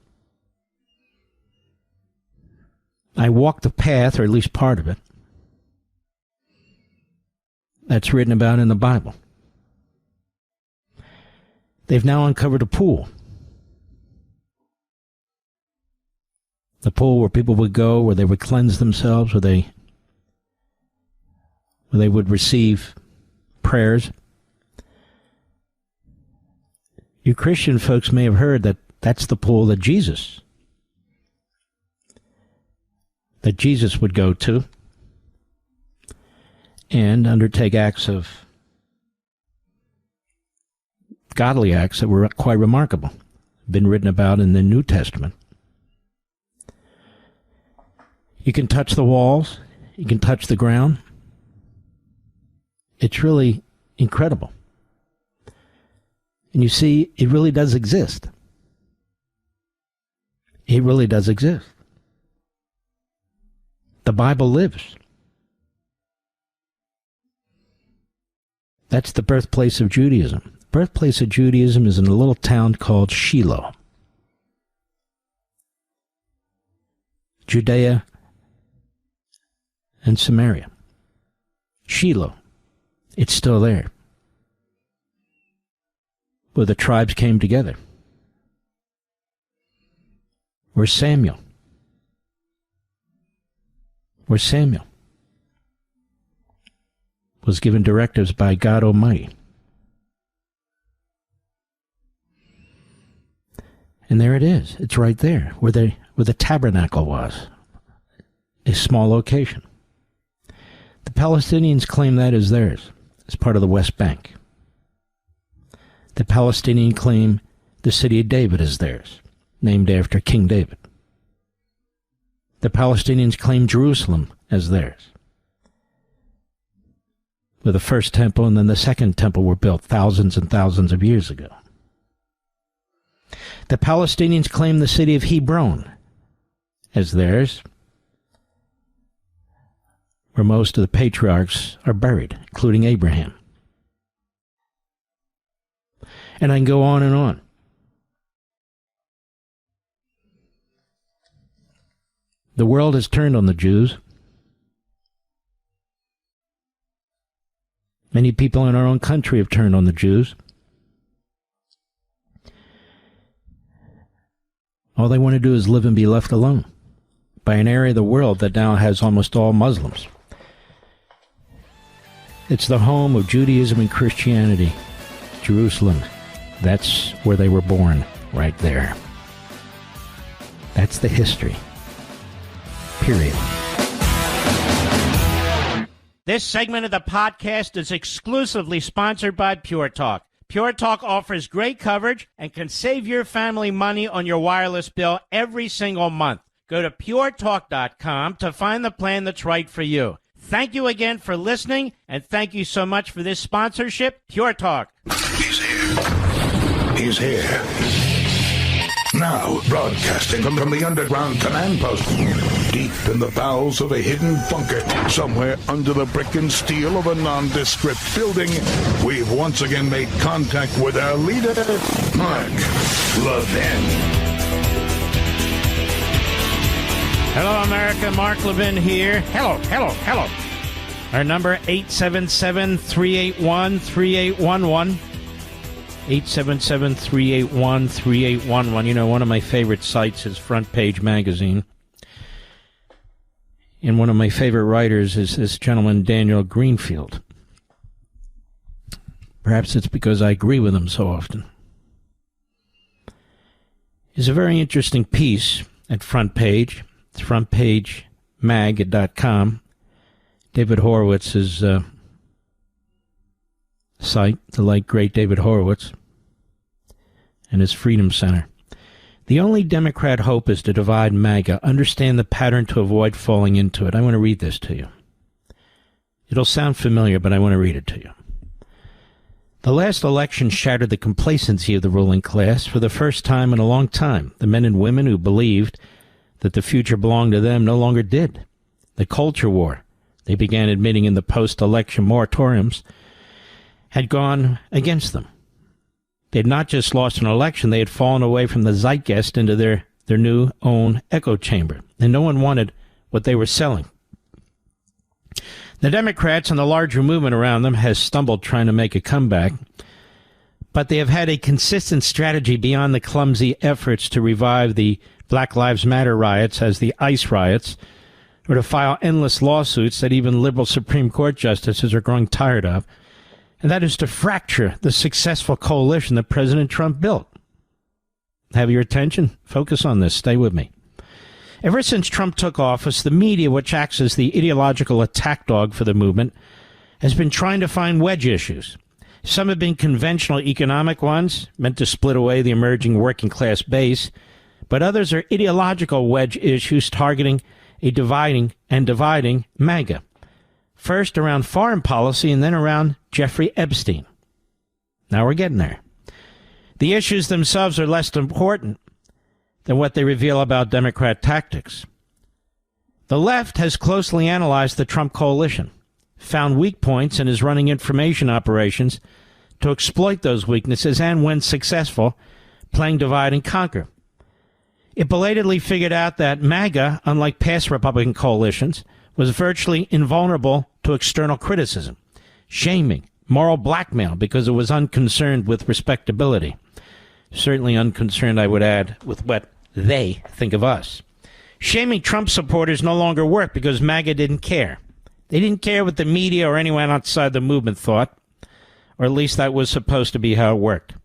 I walked the path, or at least part of it, that's written about in the Bible. They've now uncovered a pool. The pool where people would go, where they would cleanse themselves, where they would receive prayers. You Christian folks may have heard that that's the pool that Jesus would go to and undertake godly acts that were quite remarkable, been written about in the New Testament. You can touch the walls, you can touch the ground. It's really incredible. And you see, it really does exist. It really does exist. The Bible lives. That's the birthplace of Judaism. The birthplace of Judaism is in a little town called Shiloh. Judea and Samaria. Shiloh. It's still there. Where the tribes came together. Where Samuel was given directives by God Almighty. And there it is. It's right there, where the tabernacle was. A small location. The Palestinians claim that as theirs, as part of the West Bank. The Palestinians claim the city of David as theirs, named after King David. The Palestinians claim Jerusalem as theirs, where the first temple and then the second temple were built thousands and thousands of years ago. The Palestinians claim the city of Hebron as theirs, where most of the patriarchs are buried, including Abraham. And I can go on and on. The world has turned on the Jews. Many people in our own country have turned on the Jews. All they want to do is live and be left alone by an area of the world that now has almost all Muslims. It's the home of Judaism and Christianity, Jerusalem. That's where they were born, right there. That's the history. Period. This segment of the podcast is exclusively sponsored by Pure Talk. Pure Talk offers great coverage and can save your family money on your wireless bill every single month. Go to puretalk.com to find the plan that's right for you. Thank you again for listening, and thank you so much for this sponsorship, Pure Talk. He's here. He's here. Now, broadcasting from the underground command post, deep in the bowels of a hidden bunker, somewhere under the brick and steel of a nondescript building, we've once again made contact with our leader, Mark Levin. Hello, America. Mark Levin here. Hello. Our number, 877-381-3811. 877-381-3811. You know, one of my favorite sites is Front Page Magazine. And one of my favorite writers is this gentleman, Daniel Greenfield. Perhaps it's because I agree with him so often. It's a very interesting piece at Front Page. It's frontpagemag.com. David Horowitz's site, the late great David Horowitz, and his Freedom Center. The only Democrat hope is to divide MAGA. Understand the pattern to avoid falling into it. I want to read this to you. It'll sound familiar, but I want to read it to you. The last election shattered the complacency of the ruling class for the first time in a long time. The men and women who believed that the future belonged to them no longer did. The culture war they began admitting in the post-election moratoriums had gone against them. They had not just lost an election, they had fallen away from the zeitgeist into their new own echo chamber, and no one wanted what they were selling. The Democrats and the larger movement around them has stumbled trying to make a comeback, but they have had a consistent strategy beyond the clumsy efforts to revive the Black Lives Matter riots as the ICE riots, or to file endless lawsuits that even liberal Supreme Court justices are growing tired of, and that is to fracture the successful coalition that President Trump built. Have your attention? Focus on this. Stay with me. Ever since Trump took office, the media, which acts as the ideological attack dog for the movement, has been trying to find wedge issues. Some have been conventional economic ones, meant to split away the emerging working class base, but others are ideological wedge issues targeting a dividing MAGA. First around foreign policy and then around Jeffrey Epstein. Now we're getting there. The issues themselves are less important than what they reveal about Democrat tactics. The left has closely analyzed the Trump coalition, found weak points, and is running information operations to exploit those weaknesses and, when successful, playing divide and conquer. It belatedly figured out that MAGA, unlike past Republican coalitions, was virtually invulnerable to external criticism, shaming, moral blackmail, because it was unconcerned with respectability. Certainly unconcerned, I would add, with what they think of us. Shaming Trump supporters no longer worked because MAGA didn't care. They didn't care what the media or anyone outside the movement thought, or at least that was supposed to be how it worked.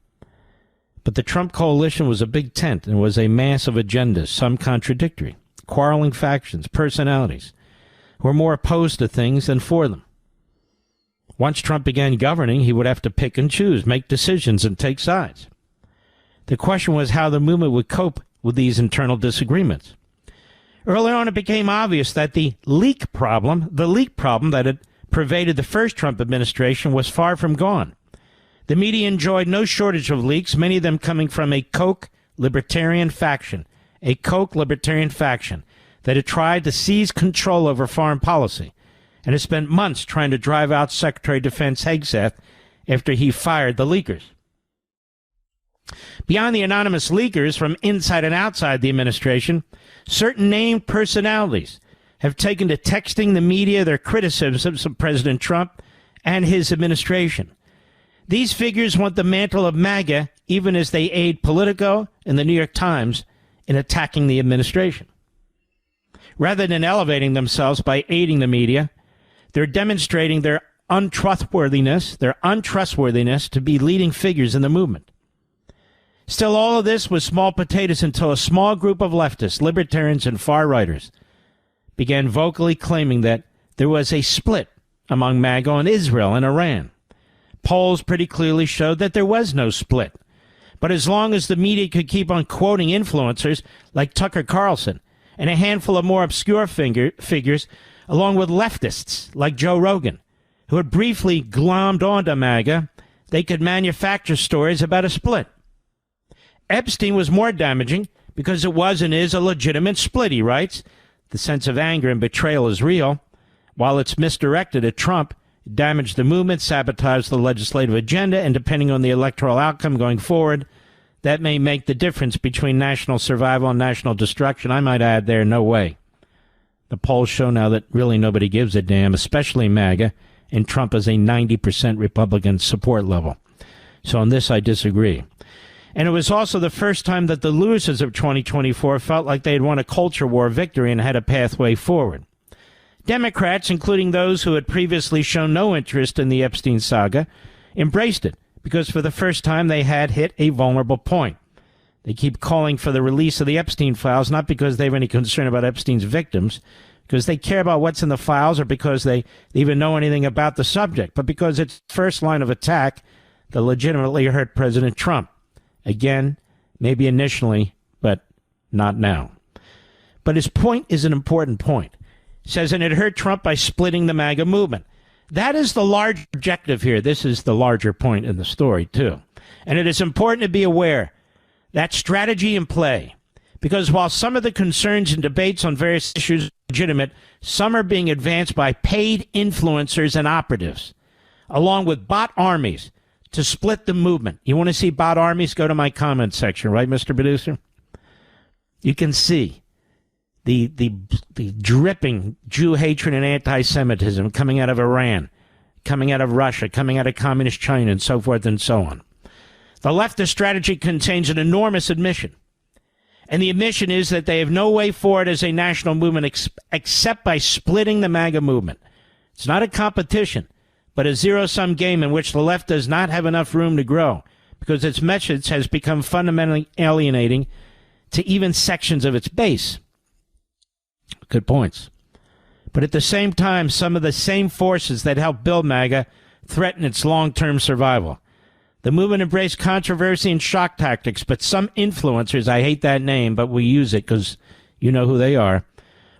But the Trump coalition was a big tent and was a mass of agendas, some contradictory, quarreling factions, personalities, who were more opposed to things than for them. Once Trump began governing, he would have to pick and choose, make decisions, and take sides. The question was how the movement would cope with these internal disagreements. Early on, it became obvious that the leak problem that had pervaded the first Trump administration was far from gone. The media enjoyed no shortage of leaks, many of them coming from a Koch libertarian faction that had tried to seize control over foreign policy and has spent months trying to drive out Secretary of Defense Hegseth after he fired the leakers. Beyond the anonymous leakers from inside and outside the administration, certain named personalities have taken to texting the media their criticisms of President Trump and his administration. These figures want the mantle of MAGA, even as they aid Politico and the New York Times in attacking the administration. Rather than elevating themselves by aiding the media, they're demonstrating their untrustworthiness to be leading figures in the movement. Still, all of this was small potatoes until a small group of leftists, libertarians, and far-righters began vocally claiming that there was a split among MAGA on Israel and Iran. Polls pretty clearly showed that there was no split. But as long as the media could keep on quoting influencers like Tucker Carlson and a handful of more obscure figures, along with leftists like Joe Rogan, who had briefly glommed onto MAGA, they could manufacture stories about a split. Epstein was more damaging because it was and is a legitimate split, he writes. The sense of anger and betrayal is real. While it's misdirected at Trump, it damaged the movement, sabotaged the legislative agenda, and depending on the electoral outcome going forward, that may make the difference between national survival and national destruction. I might add there, no way. The polls show now that really nobody gives a damn, especially MAGA, and Trump has a 90% Republican support level. So on this, I disagree. And it was also the first time that the losers of 2024 felt like they had won a culture war victory and had a pathway forward. Democrats, including those who had previously shown no interest in the Epstein saga, embraced it because for the first time they had hit a vulnerable point. They keep calling for the release of the Epstein files, not because they have any concern about Epstein's victims, because they care about what's in the files or because they even know anything about the subject, but because it's first line of attack that legitimately hurt President Trump. Again, maybe initially, but not now. But his point is an important point. He says, and it hurt Trump by splitting the MAGA movement. That is the large objective here. This is the larger point in the story, too. And it is important to be aware that strategy in play. Because while some of the concerns and debates on various issues are legitimate, some are being advanced by paid influencers and operatives, along with bot armies, to split the movement. You want to see bot armies? Go to my comment section, right, Mr. Producer? You can see the dripping Jew hatred and anti-Semitism coming out of Iran, coming out of Russia, coming out of communist China, and so forth and so on. The leftist strategy contains an enormous admission. And the admission is that they have no way forward as a national movement except by splitting the MAGA movement. It's not a competition, but a zero-sum game in which the left does not have enough room to grow because its message has become fundamentally alienating to even sections of its base. Good points. But at the same time, some of the same forces that helped build MAGA threaten its long-term survival. The movement embraced controversy and shock tactics, but some influencers, I hate that name, but we use it because you know who they are,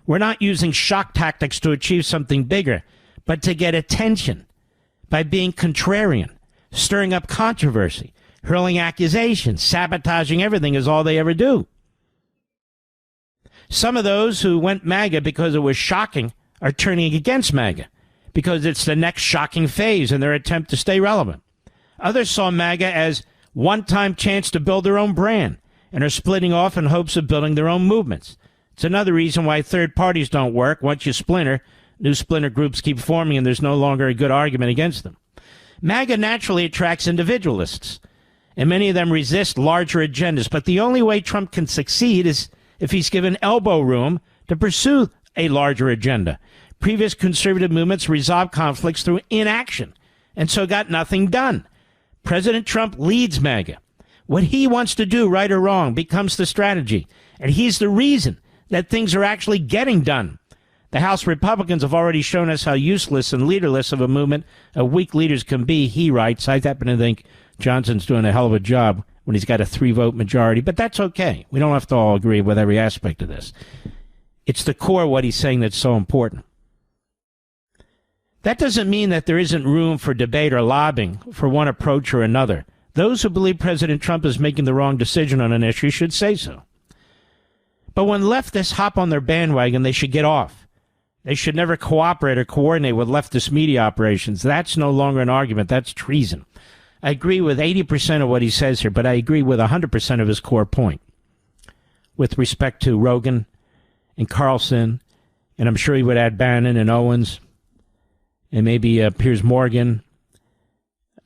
we're not using shock tactics to achieve something bigger, but to get attention by being contrarian, stirring up controversy, hurling accusations, sabotaging everything is all they ever do. Some of those who went MAGA because it was shocking are turning against MAGA because it's the next shocking phase in their attempt to stay relevant. Others saw MAGA as one-time chance to build their own brand and are splitting off in hopes of building their own movements. It's another reason why third parties don't work. Once you splinter, new splinter groups keep forming and there's no longer a good argument against them. MAGA naturally attracts individualists, and many of them resist larger agendas. But the only way Trump can succeed is if he's given elbow room to pursue a larger agenda. Previous conservative movements resolved conflicts through inaction and so got nothing done. President Trump leads MAGA. What he wants to do, right or wrong, becomes the strategy. And he's the reason that things are actually getting done. The House Republicans have already shown us how useless and leaderless of a movement of weak leaders can be, he writes. I happen to think Johnson's doing a hell of a job when he's got a 3-vote majority, but that's okay. We don't have to all agree with every aspect of this. It's the core of what he's saying that's so important. That doesn't mean that there isn't room for debate or lobbying for one approach or another. Those who believe President Trump is making the wrong decision on an issue should say so. But when leftists hop on their bandwagon, they should get off. They should never cooperate or coordinate with leftist media operations. That's no longer an argument. That's treason. I agree with 80% of what he says here, but I agree with 100% of his core point with respect to Rogan and Carlson, and I'm sure he would add Bannon and Owens, and maybe Piers Morgan.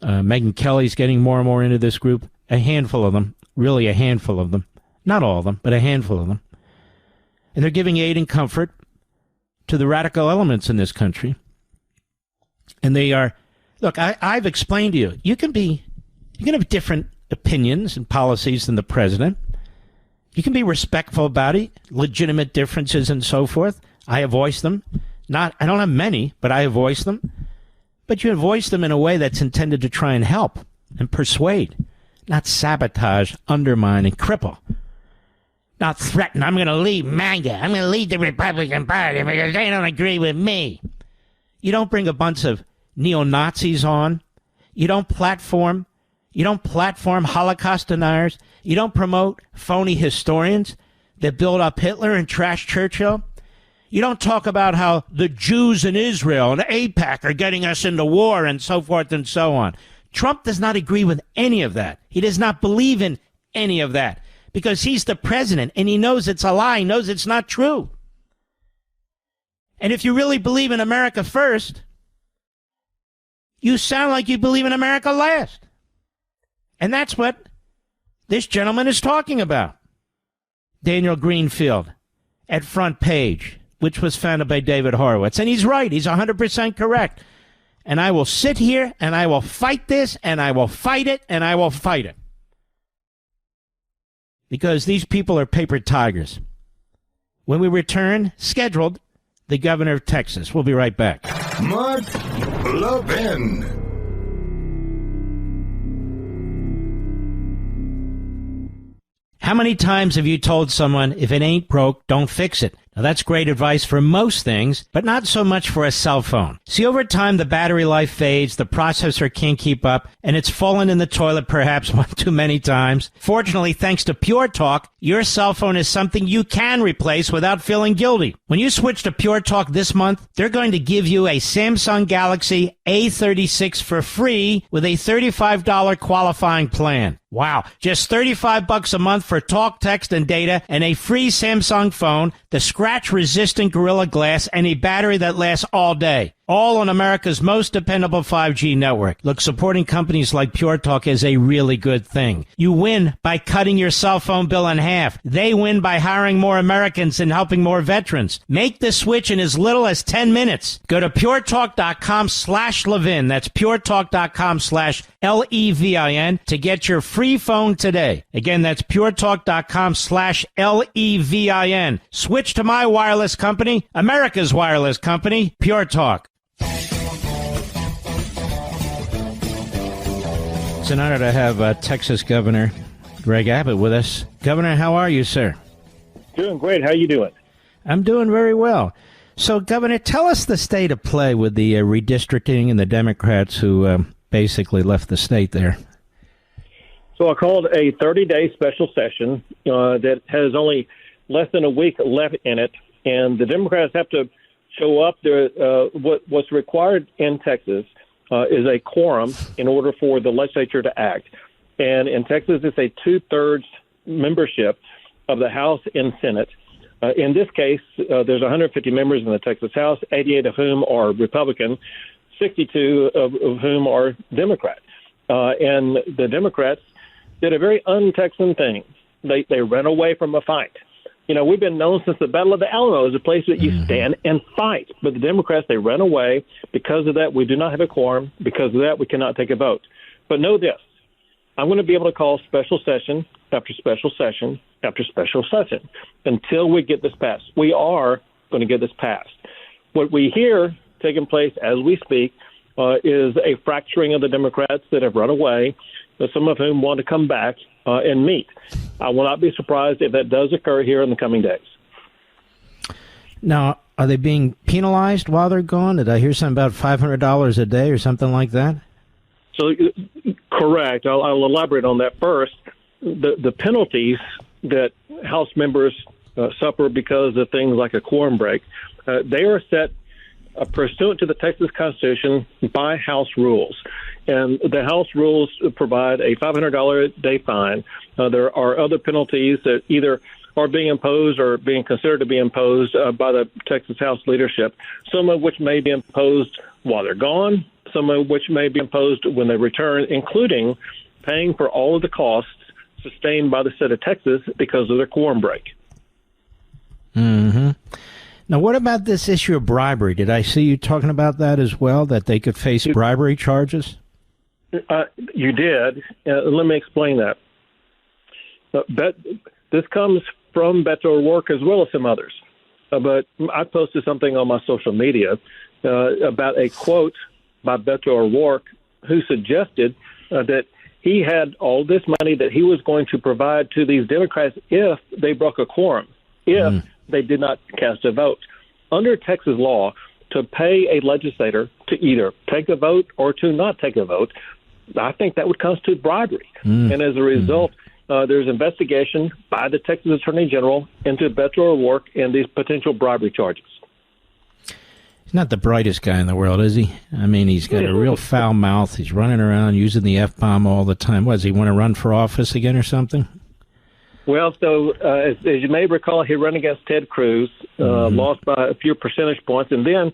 Megyn Kelly's getting more and more into this group. A handful of them, really a handful of them. Not all of them, but a handful of them. And they're giving aid and comfort to the radical elements in this country. And they are, look, I've explained to you, you can have different opinions and policies than the president. You can be respectful about it, legitimate differences and so forth. I have voiced them. I don't have many, but I have voiced them. But you have voiced them in a way that's intended to try and help and persuade, not sabotage, undermine, and cripple. Not threaten, I'm going to lead MAGA. I'm going to lead the Republican Party because they don't agree with me. You don't bring a bunch of neo-Nazis on. You don't platform Holocaust deniers. You don't promote phony historians that build up Hitler and trash Churchill. You don't talk about how the Jews in Israel and AIPAC are getting us into war and so forth and so on. Trump does not agree with any of that. He does not believe in any of that because he's the president and he knows it's a lie. He knows it's not true. And if you really believe in America first, you sound like you believe in America last. And that's what this gentleman is talking about. Daniel Greenfield at Front Page, which was founded by David Horowitz. And he's right. He's 100% correct. And I will sit here and I will fight this and I will fight it and I will fight it. Because these people are paper tigers. When we return, scheduled, the governor of Texas. We'll be right back. Mark Levin. How many times have you told someone, if it ain't broke, don't fix it? Now, that's great advice for most things, but not so much for a cell phone. See, over time, the battery life fades, the processor can't keep up, and it's fallen in the toilet perhaps one too many times. Fortunately, thanks to Pure Talk, your cell phone is something you can replace without feeling guilty. When you switch to Pure Talk this month, they're going to give you a Samsung Galaxy A36 for free with a $35 qualifying plan. Wow, just $35 a month for talk, text, and data, and a free Samsung phone, the scratch-resistant Gorilla Glass, and a battery that lasts all day. All on America's most dependable 5G network. Look, supporting companies like Pure Talk is a really good thing. You win by cutting your cell phone bill in half. They win by hiring more Americans and helping more veterans. Make the switch in as little as 10 minutes. Go to puretalk.com/Levin. That's puretalk.com/LEVIN to get your free phone today. Again, that's puretalk.com/LEVIN. Switch to my wireless company, America's wireless company, Pure Talk. It's an honor to have Texas Governor Greg Abbott with us. Governor, how are you, sir? Doing great. How are you doing? I'm doing very well. So, Governor, tell us the state of play with the redistricting and the Democrats who basically left the state there. So I called a 30-day special session that has only less than a week left in it, and the Democrats have to show up there. What's required in Texas is a quorum in order for the legislature to act. And in Texas, it's a 2/3 membership of the House and Senate. In this case, there's 150 members in the Texas House, 88 of whom are Republican, 62 of whom are Democrat. And the Democrats did a very un-Texan thing. They ran away from a fight. You know, we've been known since the Battle of the Alamo as a place that you stand and fight. But the Democrats, they ran away. Because of that, we do not have a quorum. Because of that, we cannot take a vote. But know this. I'm going to be able to call special session after special session after special session until we get this passed. We are going to get this passed. What we hear taking place as we speak is a fracturing of the Democrats that have run away, some of whom want to come back and meet. I will not be surprised if that does occur here in the coming days. Now, are they being penalized while they're gone? Did I hear something about $500 a day or something like that? So, correct. I'll elaborate on that first. The penalties that House members suffer because of things like a quorum break, they are set pursuant to the Texas Constitution by House rules. And the House rules provide a $500 a day fine. There are other penalties that either are being imposed or being considered to be imposed by the Texas House leadership, some of which may be imposed while they're gone, some of which may be imposed when they return, including paying for all of the costs sustained by the state of Texas because of their quorum break. Mm-hmm. Now, what about this issue of bribery? Did I see you talking about that as well, that they could face bribery charges? You did. Let me explain that. This comes from Beto O'Rourke as well as some others. But I posted something on my social media about a quote by Beto O'Rourke, who suggested that he had all this money that he was going to provide to these Democrats if they broke a quorum, if they did not cast a vote. Under Texas law, to pay a legislator to either take a vote or to not take a vote, I think that would constitute bribery. And as a result, there's investigation by the Texas Attorney General into Beto O'Rourke and these potential bribery charges. He's not the brightest guy in the world, is he? I mean, he's got a real foul mouth. He's running around using the F-bomb all the time. What, does he want to run for office again or something? Well, so as you may recall, he ran against Ted Cruz, lost by a few percentage points, and then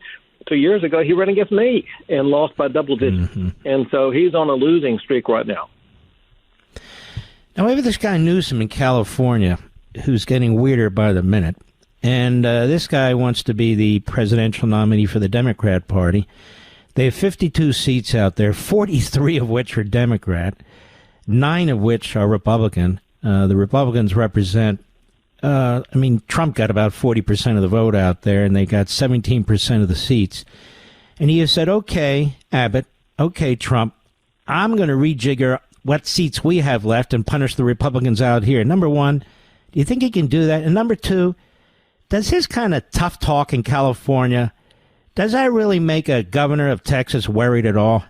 2 years ago he ran against me and lost by double digits. And so he's on a losing streak right now. Now, we have this guy Newsom in California who's getting weirder by the minute. And this guy wants to be the presidential nominee for the Democrat Party. They have 52 seats out there, 43 of which are Democrat, 9 of which are Republican. The Republicans represent, Trump got about 40% of the vote out there, and they got 17% of the seats. And he has said, okay, Abbott, okay, Trump, I'm going to rejigger what seats we have left and punish the Republicans out here. Number one, do you think he can do that? And number two, does his kind of tough talk in California, does that really make a governor of Texas worried at all?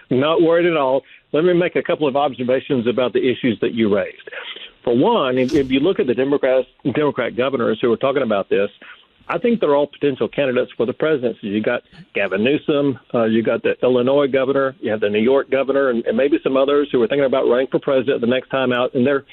Not worried at all. Let me make a couple of observations about the issues that you raised. For one, if you look at the Democrat governors who are talking about this, I think they're all potential candidates for the presidency. You got Gavin Newsom, you got the Illinois governor, you have the New York governor, and maybe some others who are thinking about running for president the next time out, and they're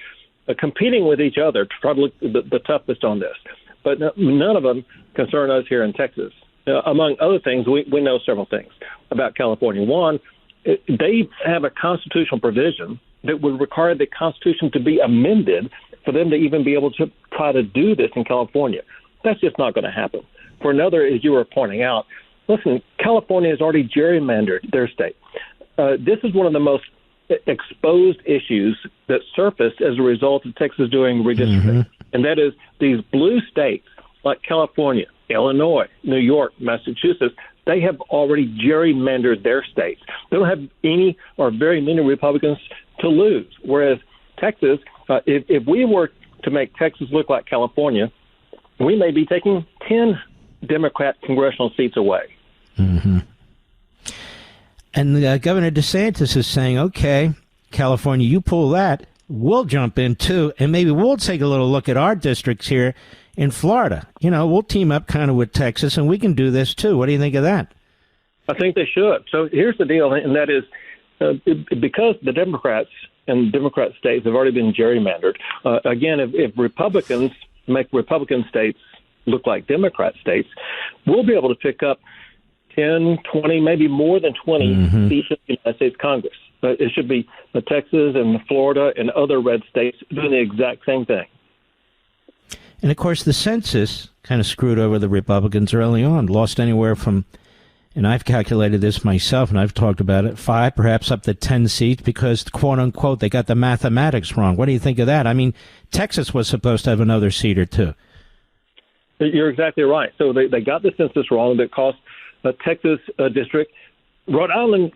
competing with each other to try to look the toughest on this. But none of them concern us here in Texas. Among other things, we know several things about California. One, they have a constitutional provision that would require the Constitution to be amended for them to even be able to try to do this in California. That's just not going to happen. For another, as you were pointing out, listen, California has already gerrymandered their state. This is one of the most exposed issues that surfaced as a result of Texas doing redistricting. And that is these blue states like California, Illinois, New York, Massachusetts, they have already gerrymandered their states. They don't have any or very many Republicans to lose. Whereas Texas, if we were to make Texas look like California, we may be taking 10 Democrat congressional seats away. And Governor DeSantis is saying, okay, California, you pull that, we'll jump in too, and maybe we'll take a little look at our districts here in Florida. You know, we'll team up kind of with Texas, and we can do this too. What do you think of that? I think they should. So here's the deal, and that is because the Democrats and Democrat states have already been gerrymandered, again, if Republicans make Republican states look like Democrat states, we'll be able to pick up 10, 20, maybe more than 20 seats in the United States Congress. It should be Texas and Florida and other red states doing the exact same thing. And, of course, the census kind of screwed over the Republicans early on, lost anywhere from, and I've calculated this myself, and I've talked about it, 5, perhaps up to 10 seats because, quote, unquote, they got the mathematics wrong. What do you think of that? I mean, Texas was supposed to have another seat or two. You're exactly right. So they got the census wrong that cost a Texas district. Rhode Island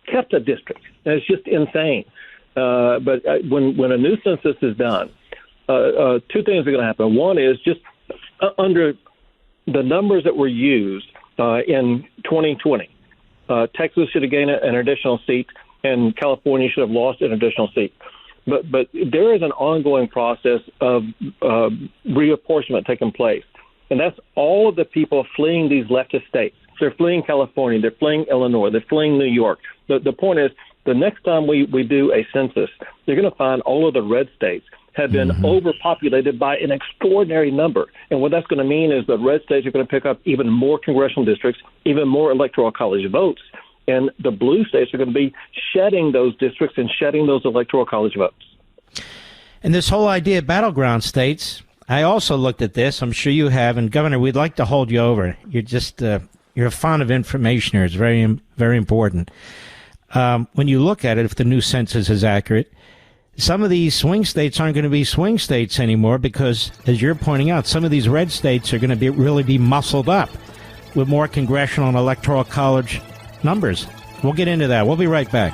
kept a district. And it's just insane. But when a new census is done, two things are going to happen. One is just under the numbers that were used in 2020, Texas should have gained an additional seat, and California should have lost an additional seat. But there is an ongoing process of reapportionment taking place, and that's all of the people fleeing these leftist states. They're fleeing California, they're fleeing Illinois, they're fleeing New York. The point is, the next time we do a census, you're going to find all of the red states have been overpopulated by an extraordinary number. And what that's going to mean is the red states are going to pick up even more congressional districts, even more electoral college votes. And the blue states are going to be shedding those districts and shedding those electoral college votes. And this whole idea of battleground states, I also looked at this. I'm sure you have. And, Governor, we'd like to hold you over. You're just you're a font of information here. It's very, very important. when you look at it, if the new census is accurate, some of these swing states aren't going to be swing states anymore because, as you're pointing out, some of these red states are going to really be muscled up with more congressional and electoral college numbers. We'll get into that. We'll be right back.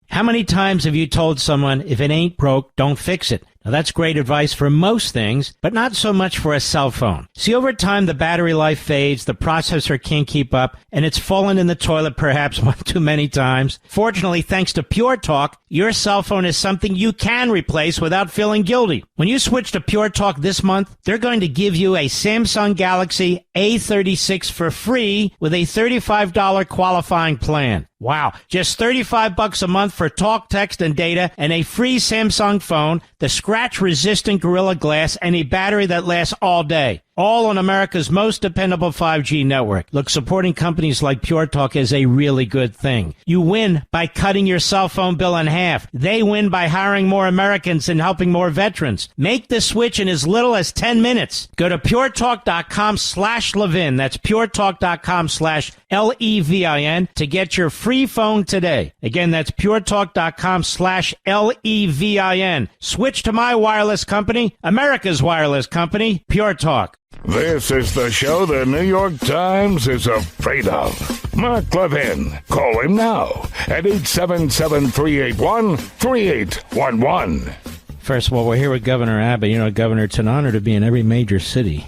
How many times have you told someone, if it ain't broke, don't fix it? Now, that's great advice for most things, but not so much for a cell phone. See, over time, the battery life fades, the processor can't keep up, and it's fallen in the toilet perhaps one too many times. Fortunately, thanks to Pure Talk, your cell phone is something you can replace without feeling guilty. When you switch to Pure Talk this month, they're going to give you a Samsung Galaxy A36 for free with a $35 qualifying plan. Wow, just $35 a month for talk, text, and data, and a free Samsung phone, the scratch-resistant Gorilla Glass, and a battery that lasts all day. All on America's most dependable 5G network. Look, supporting companies like Pure Talk is a really good thing. You win by cutting your cell phone bill in half. They win by hiring more Americans and helping more veterans. Make the switch in as little as 10 minutes. Go to puretalk.com/Levin. That's puretalk.com/LEVIN to get your free phone today. Again, that's puretalk.com/LEVIN. Switch to my wireless company, America's wireless company, Pure Talk. This is the show the New York Times is afraid of. Mark Levin. Call him now at 877-381-3811. First of all, we're here with Governor Abbott. You know, Governor, it's an honor to be in every major city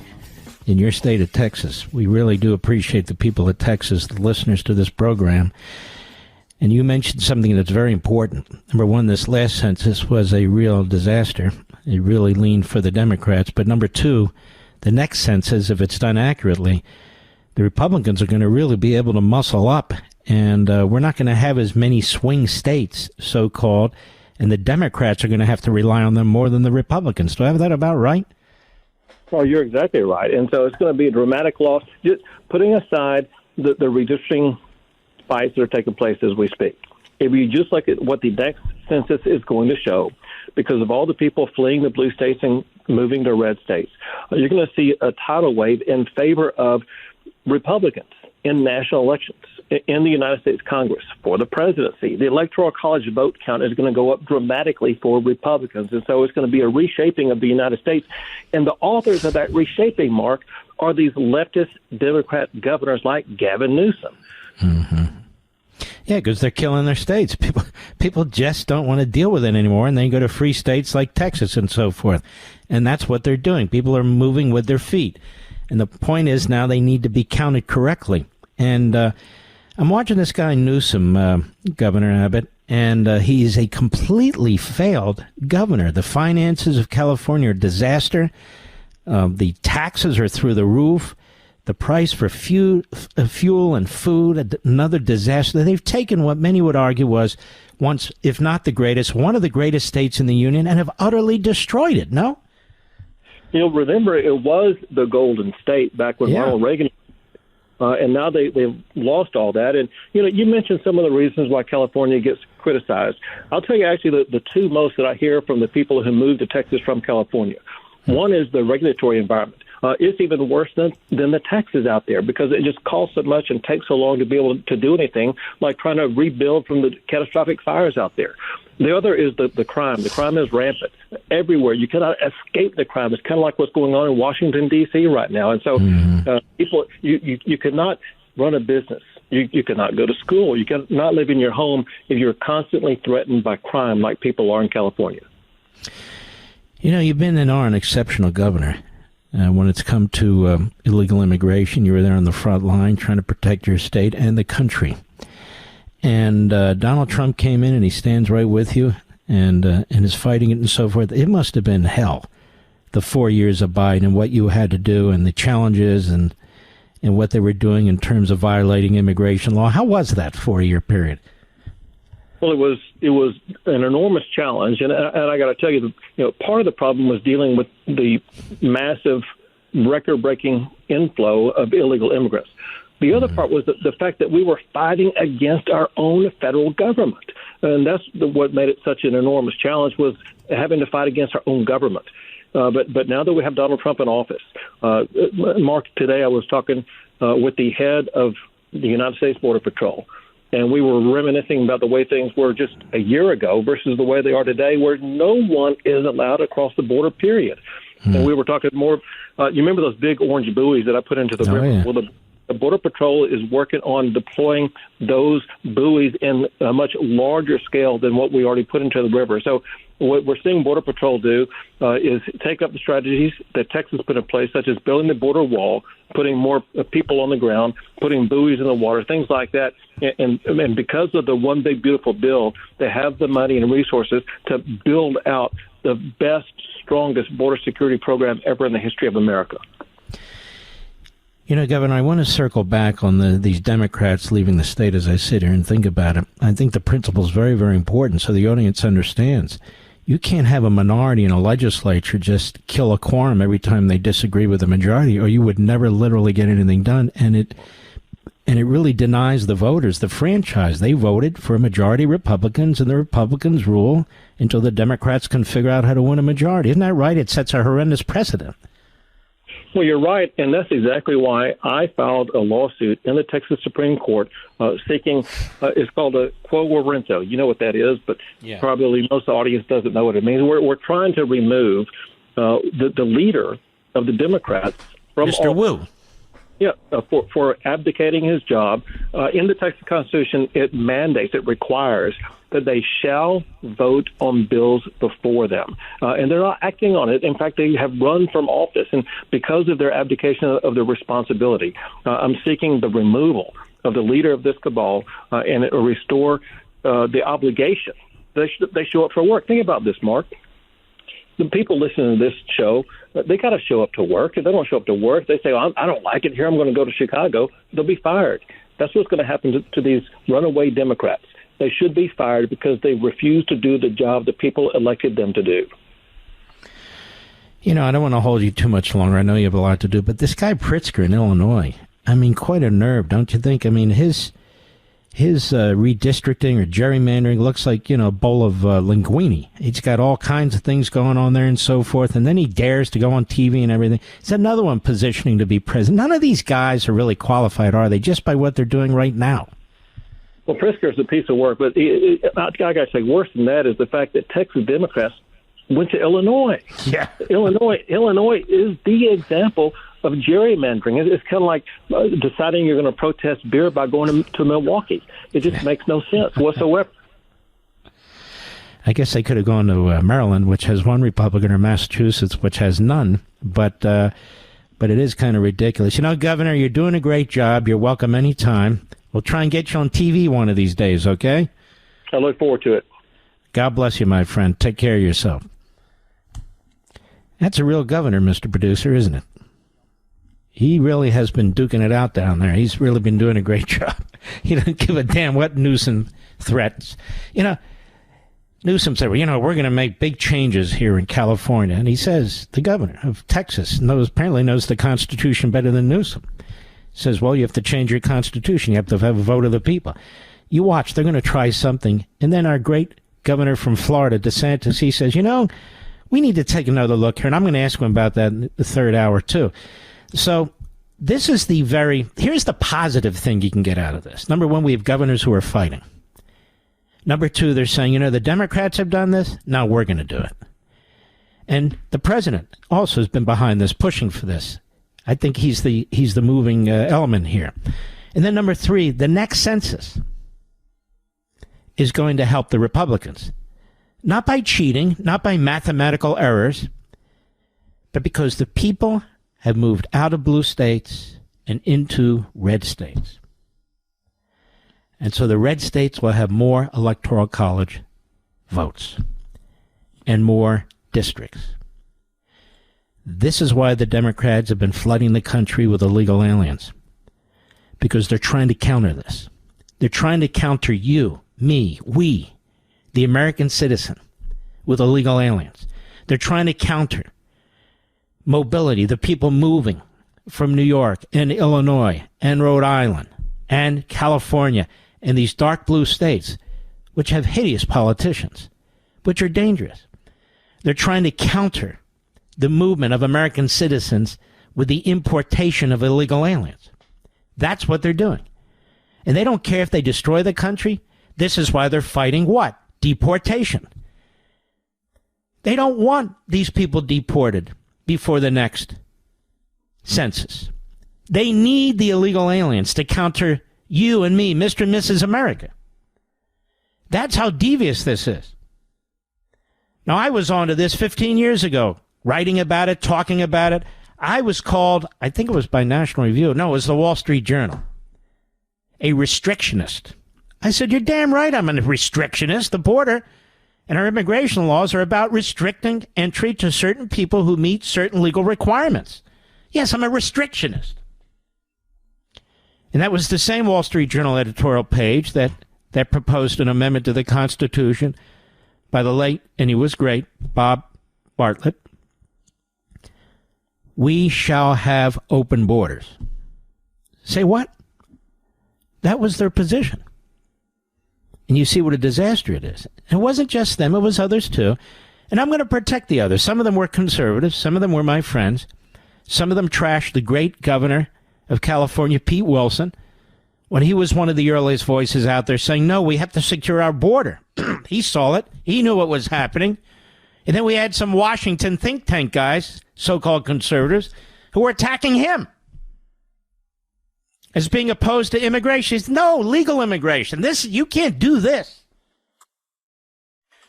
in your state of Texas. We really do appreciate the people of Texas, the listeners to this program. And you mentioned something that's very important. Number one, this last census was a real disaster. It really leaned for the Democrats. But number two, the next census, if it's done accurately, the Republicans are going to really be able to muscle up. And we're not going to have as many swing states, so-called, and the Democrats are going to have to rely on them more than the Republicans. Do I have that about right? Well, you're exactly right. And so it's going to be a dramatic loss. Just putting aside the redistricting fights that are taking place as we speak. If you just look at what the next census is going to show, because of all the people fleeing the blue states and moving to red states, you're going to see a tidal wave in favor of Republicans in national elections, in the United States Congress, for the presidency. The Electoral College vote count is going to go up dramatically for Republicans, and so it's going to be a reshaping of the United States. And the authors of that reshaping, Mark, are these leftist Democrat governors like Gavin Newsom. Mm-hmm. Yeah, because they're killing their states. People just don't want to deal with it anymore, and they go to free states like Texas and so forth. And that's what they're doing. People are moving with their feet. And the point is now they need to be counted correctly. And I'm watching this guy Newsom, Governor Abbott, and he is a completely failed governor. The finances of California are a disaster. The taxes are through the roof. The price for fuel and food, another disaster. They've taken what many would argue was once, if not the greatest, one of the greatest states in the union, and have utterly destroyed it, no? You know, remember, it was the Golden State back when Ronald Reagan, and now they've lost all that. And, you know, you mentioned some of the reasons why California gets criticized. I'll tell you actually the two most that I hear from the people who moved to Texas from California. One is the regulatory environment. It's even worse than the taxes out there because it just costs so much and takes so long to be able to do anything, like trying to rebuild from the catastrophic fires out there. The other is the crime. The crime is rampant everywhere. You cannot escape the crime. It's kind of like what's going on in Washington, D.C. right now. And so people, you cannot run a business. You cannot go to school. You cannot live in your home if you're constantly threatened by crime like people are in California. You know, you've been and are an exceptional governor. When it's come to illegal immigration, you were there on the front line trying to protect your state and the country. And Donald Trump came in and he stands right with you and is fighting it and so forth. It must have been hell, the 4 years of Biden and what you had to do and the challenges and what they were doing in terms of violating immigration law. How was that 4-year period? Well, it was an enormous challenge, and I got to tell you, part of the problem was dealing with the massive, record-breaking inflow of illegal immigrants. The other part was the fact that we were fighting against our own federal government, and that's what made it such an enormous challenge, was having to fight against our own government. But now that we have Donald Trump in office, Mark, today I was talking with the head of the United States Border Patrol. and we were reminiscing about the way things were just a year ago versus the way they are today, where no one is allowed across the border, period. And we were talking more, you remember those big orange buoys that I put into the river? Yeah. Well, the Border Patrol is working on deploying those buoys in a much larger scale than what we already put into the river. So what we're seeing Border Patrol do is take up the strategies that Texas put in place, such as building the border wall, putting more people on the ground, putting buoys in the water, things like that. And because of the One Big Beautiful Bill, they have the money and resources to build out the best, strongest border security program ever in the history of America. You know, Governor, I want to circle back on these Democrats leaving the state as I sit here and think about it. I think the principle is very, very important so the audience understands. You can't have a minority in a legislature just kill a quorum every time they disagree with the majority, or you would never literally get anything done. And it really denies the voters the franchise. They voted for a majority Republicans, and the Republicans rule until the Democrats can figure out how to win a majority. Isn't that right? It sets a horrendous precedent. Well, you're right, and that's exactly why I filed a lawsuit in the Texas Supreme Court seeking, it's called a quo warranto. You know what that is, but probably most of the audience doesn't know what it means. We're trying to remove the leader of the Democrats from Mr. Wu. Yeah, for abdicating his job. In the Texas Constitution, it mandates, it requires that they shall vote on bills before them. And they're not acting on it. In fact, they have run from office. And because of their abdication of their responsibility, I'm seeking the removal of the leader of this cabal and restore the obligation. They show up for work. Think about this, Mark. The people listening to this show, they got to show up to work. If they don't show up to work, they say, I don't like it here, I'm going to go to Chicago, they'll be fired. That's what's going to happen to these runaway Democrats. They should be fired because they refuse to do the job the people elected them to do. You know, I don't want to hold you too much longer. I know you have a lot to do, but this guy Pritzker in Illinois, I mean, quite a nerve, don't you think? I mean, his redistricting or gerrymandering looks like, a bowl of linguine. He's got all kinds of things going on there and so forth, and then he dares to go on TV and everything. It's another one positioning to be president. None of these guys are really qualified, are they, just by what they're doing right now? Well, Pritzker's a piece of work, but I got to say, worse than that is the fact that Texas Democrats went to Illinois. Yeah. Illinois is the example of gerrymandering. It's kind of like deciding you're going to protest beer by going to Milwaukee. It just makes no sense whatsoever. I guess they could have gone to Maryland, which has one Republican, or Massachusetts, which has none. But it is kind of ridiculous. Governor, you're doing a great job. You're welcome anytime. We'll try and get you on TV one of these days, okay? I look forward to it. God bless you, my friend. Take care of yourself. That's a real governor, Mr. Producer, isn't it? He really has been duking it out down there. He's really been doing a great job. He doesn't give a damn what Newsom threats. Newsom said, we're going to make big changes here in California. And he says, the governor of Texas apparently knows the Constitution better than Newsom. Says, well, you have to change your Constitution. You have to have a vote of the people. You watch, they're going to try something. And then our great governor from Florida, DeSantis, he says, we need to take another look here. And I'm going to ask him about that in the third hour, too. So this is here's the positive thing you can get out of this. Number one, we have governors who are fighting. Number two, they're saying, the Democrats have done this. Now we're going to do it. And the president also has been behind this, pushing for this. I think he's the moving element here. And then number three, the next census is going to help the Republicans. Not by cheating, not by mathematical errors, but because the people have moved out of blue states and into red states. And so the red states will have more electoral college votes and more districts. This is why the Democrats have been flooding the country with illegal aliens, because they're trying to counter this. They're trying to counter you, me, we, the American citizen, with illegal aliens. They're trying to counter mobility, the people moving from New York and Illinois and Rhode Island and California and these dark blue states, which have hideous politicians, which are dangerous. They're trying to counter the movement of American citizens with the importation of illegal aliens. That's what they're doing. And they don't care if they destroy the country. This is why they're fighting what? Deportation. They don't want these people deported before the next census. They need the illegal aliens to counter you and me, Mr. and Mrs. America. That's how devious this is. Now, I was onto this 15 years ago, writing about it, talking about it. I was called, I think it was by National Review. No, it was the Wall Street Journal. A restrictionist. I said, you're damn right I'm a restrictionist. The border and our immigration laws are about restricting entry to certain people who meet certain legal requirements. Yes, I'm a restrictionist. And that was the same Wall Street Journal editorial page that proposed an amendment to the Constitution by the late, and he was great, Bob Bartlett. We shall have open borders. Say what? That was their position. And you see what a disaster it is. It wasn't just them, it was others too. And I'm going to protect the others. Some of them were conservatives, some of them were my friends. Some of them trashed the great governor of California, Pete Wilson, when he was one of the earliest voices out there saying, no, we have to secure our border. He saw it. He knew what was happening. And then we had some Washington think tank guys, so-called conservatives, who were attacking him as being opposed to immigration. He said, no, legal immigration. You can't do this.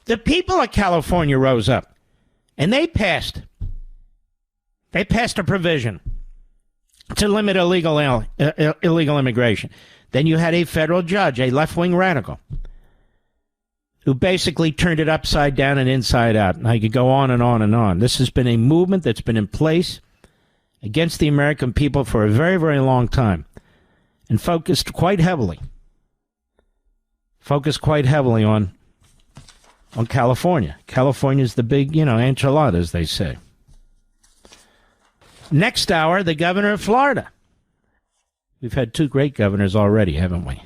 The people of California rose up, and they passed a provision to limit illegal immigration. Then you had a federal judge, a left-wing radical, who basically turned it upside down and inside out. And I could go on and on and on. This has been a movement that's been in place against the American people for a very, very long time, and focused quite heavily on California. California's the big, enchilada, as they say. Next hour, the governor of Florida. We've had two great governors already, haven't we?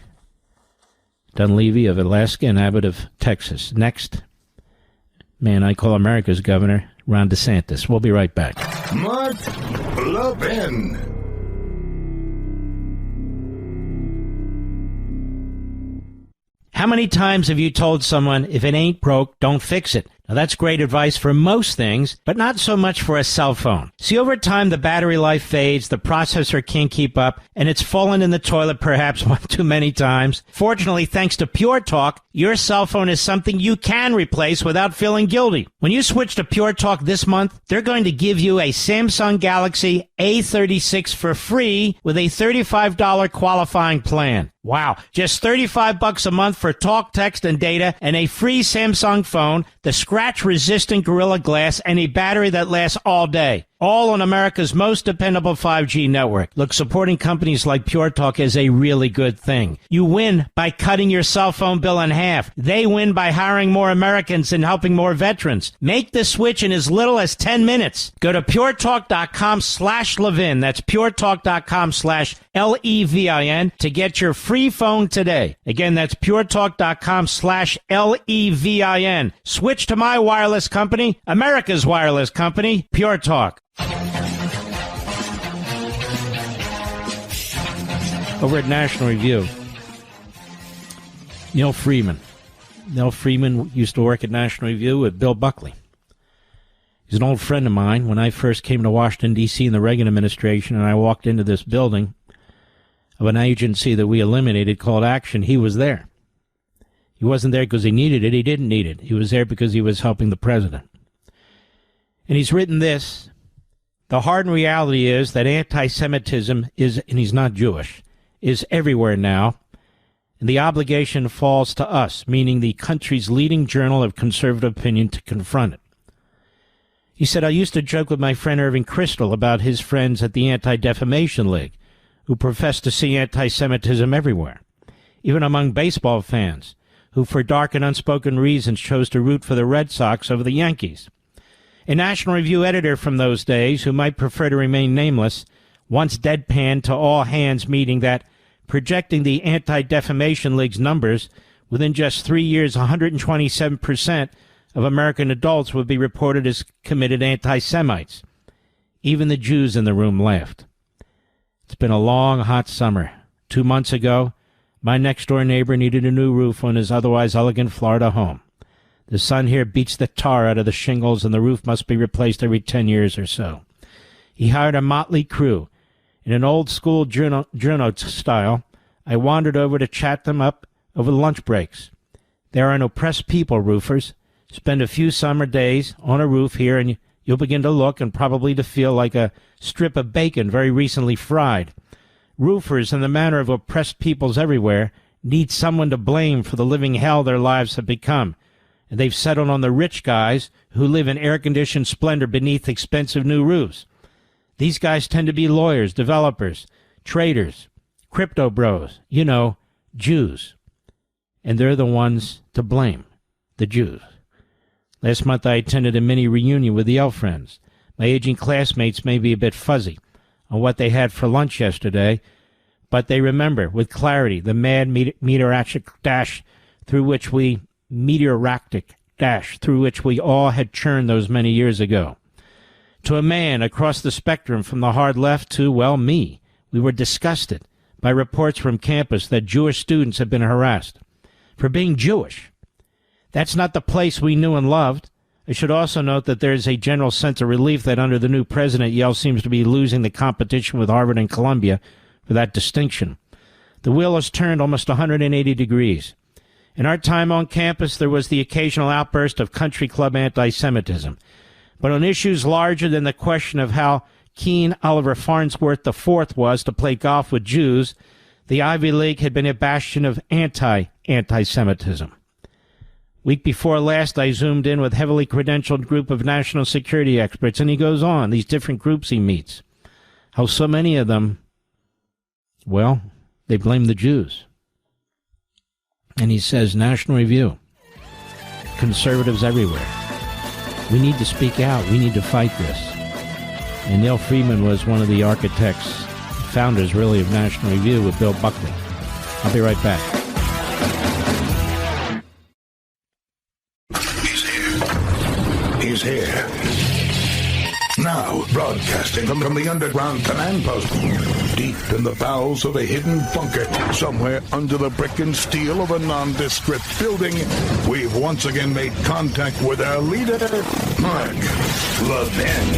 Dunleavy of Alaska and Abbott of Texas. Next, man I call America's governor, Ron DeSantis. We'll be right back. Mark Levin. How many times have you told someone, if it ain't broke, don't fix it? Now, that's great advice for most things, but not so much for a cell phone. See, over time, the battery life fades, the processor can't keep up, and it's fallen in the toilet perhaps one too many times. Fortunately, thanks to Pure Talk, your cell phone is something you can replace without feeling guilty. When you switch to Pure Talk this month, they're going to give you a Samsung Galaxy A36 for free with a $35 qualifying plan. Wow, just $35 a month for talk, text, and data, and a free Samsung phone, the scratch-resistant Gorilla Glass, and a battery that lasts all day. All on America's most dependable 5G network. Look, supporting companies like Pure Talk is a really good thing. You win by cutting your cell phone bill in half. They win by hiring more Americans and helping more veterans. Make the switch in as little as 10 minutes. Go to puretalk.com/Levin. That's puretalk.com/LEVIN to get your free phone today. Again, that's puretalk.com/LEVIN. Switch to my wireless company, America's wireless company, Pure Talk. Over at National Review, Neil Freeman. Neil Freeman used to work at National Review with Bill Buckley. He's an old friend of mine. When I first came to Washington, D.C. in the Reagan administration, and I walked into this building of an agency that we eliminated called Action, he was there. He wasn't there because he needed it. He didn't need it. He was there because he was helping the president. And he's written this. The hard reality is that anti-Semitism is, and he's not Jewish, is everywhere now. And the obligation falls to us, meaning the country's leading journal of conservative opinion, to confront it. He said, I used to joke with my friend Irving Kristol about his friends at the Anti-Defamation League, who profess to see anti-Semitism everywhere, even among baseball fans, who for dark and unspoken reasons chose to root for the Red Sox over the Yankees. A National Review editor from those days, who might prefer to remain nameless, once deadpanned to all hands meeting that, projecting the Anti-Defamation League's numbers, within just 3 years, 127% of American adults would be reported as committed anti-Semites. Even the Jews in the room laughed. It's been a long, hot summer. 2 months ago, My next-door neighbor needed a new roof on his otherwise elegant Florida home. The sun here beats the tar out of the shingles, and the roof must be replaced every 10 years or so. He hired a motley crew. In an old-school journo style, I wandered over to chat them up over the lunch breaks. There are no oppressed people, roofers. Spend a few summer days on a roof here, and you'll begin to look and probably to feel like a strip of bacon very recently fried. Roofers, in the manner of oppressed peoples everywhere, need someone to blame for the living hell their lives have become. And they've settled on the rich guys who live in air-conditioned splendor beneath expensive new roofs. These guys tend to be lawyers, developers, traders, crypto bros, Jews. And they're the ones to blame, the Jews. Last month I attended a mini reunion with the L friends. My aging classmates may be a bit fuzzy on what they had for lunch yesterday, but they remember with clarity the mad meteoractic dash through which we all had churned those many years ago. To a man across the spectrum from the hard left to, well, me, we were disgusted by reports from campus that Jewish students had been harassed for being Jewish. That's not the place we knew and loved. I should also note that there is a general sense of relief that under the new president, Yale seems to be losing the competition with Harvard and Columbia for that distinction. The wheel has turned almost 180 degrees. In our time on campus, there was the occasional outburst of country club anti-Semitism. But on issues larger than the question of how keen Oliver Farnsworth IV was to play golf with Jews, the Ivy League had been a bastion of anti-Semitism. Week before last, I zoomed in with a heavily credentialed group of national security experts, and he goes on, these different groups he meets. How so many of them, well, they blame the Jews. And he says, National Review, conservatives everywhere. We need to speak out. We need to fight this. And Neil Friedman was one of the architects, founders, really, of National Review with Bill Buckley. I'll be right back. He's here. Now, broadcasting from the underground command post, deep in the bowels of a hidden bunker, somewhere under the brick and steel of a nondescript building, we've once again made contact with our leader, Mark Levin.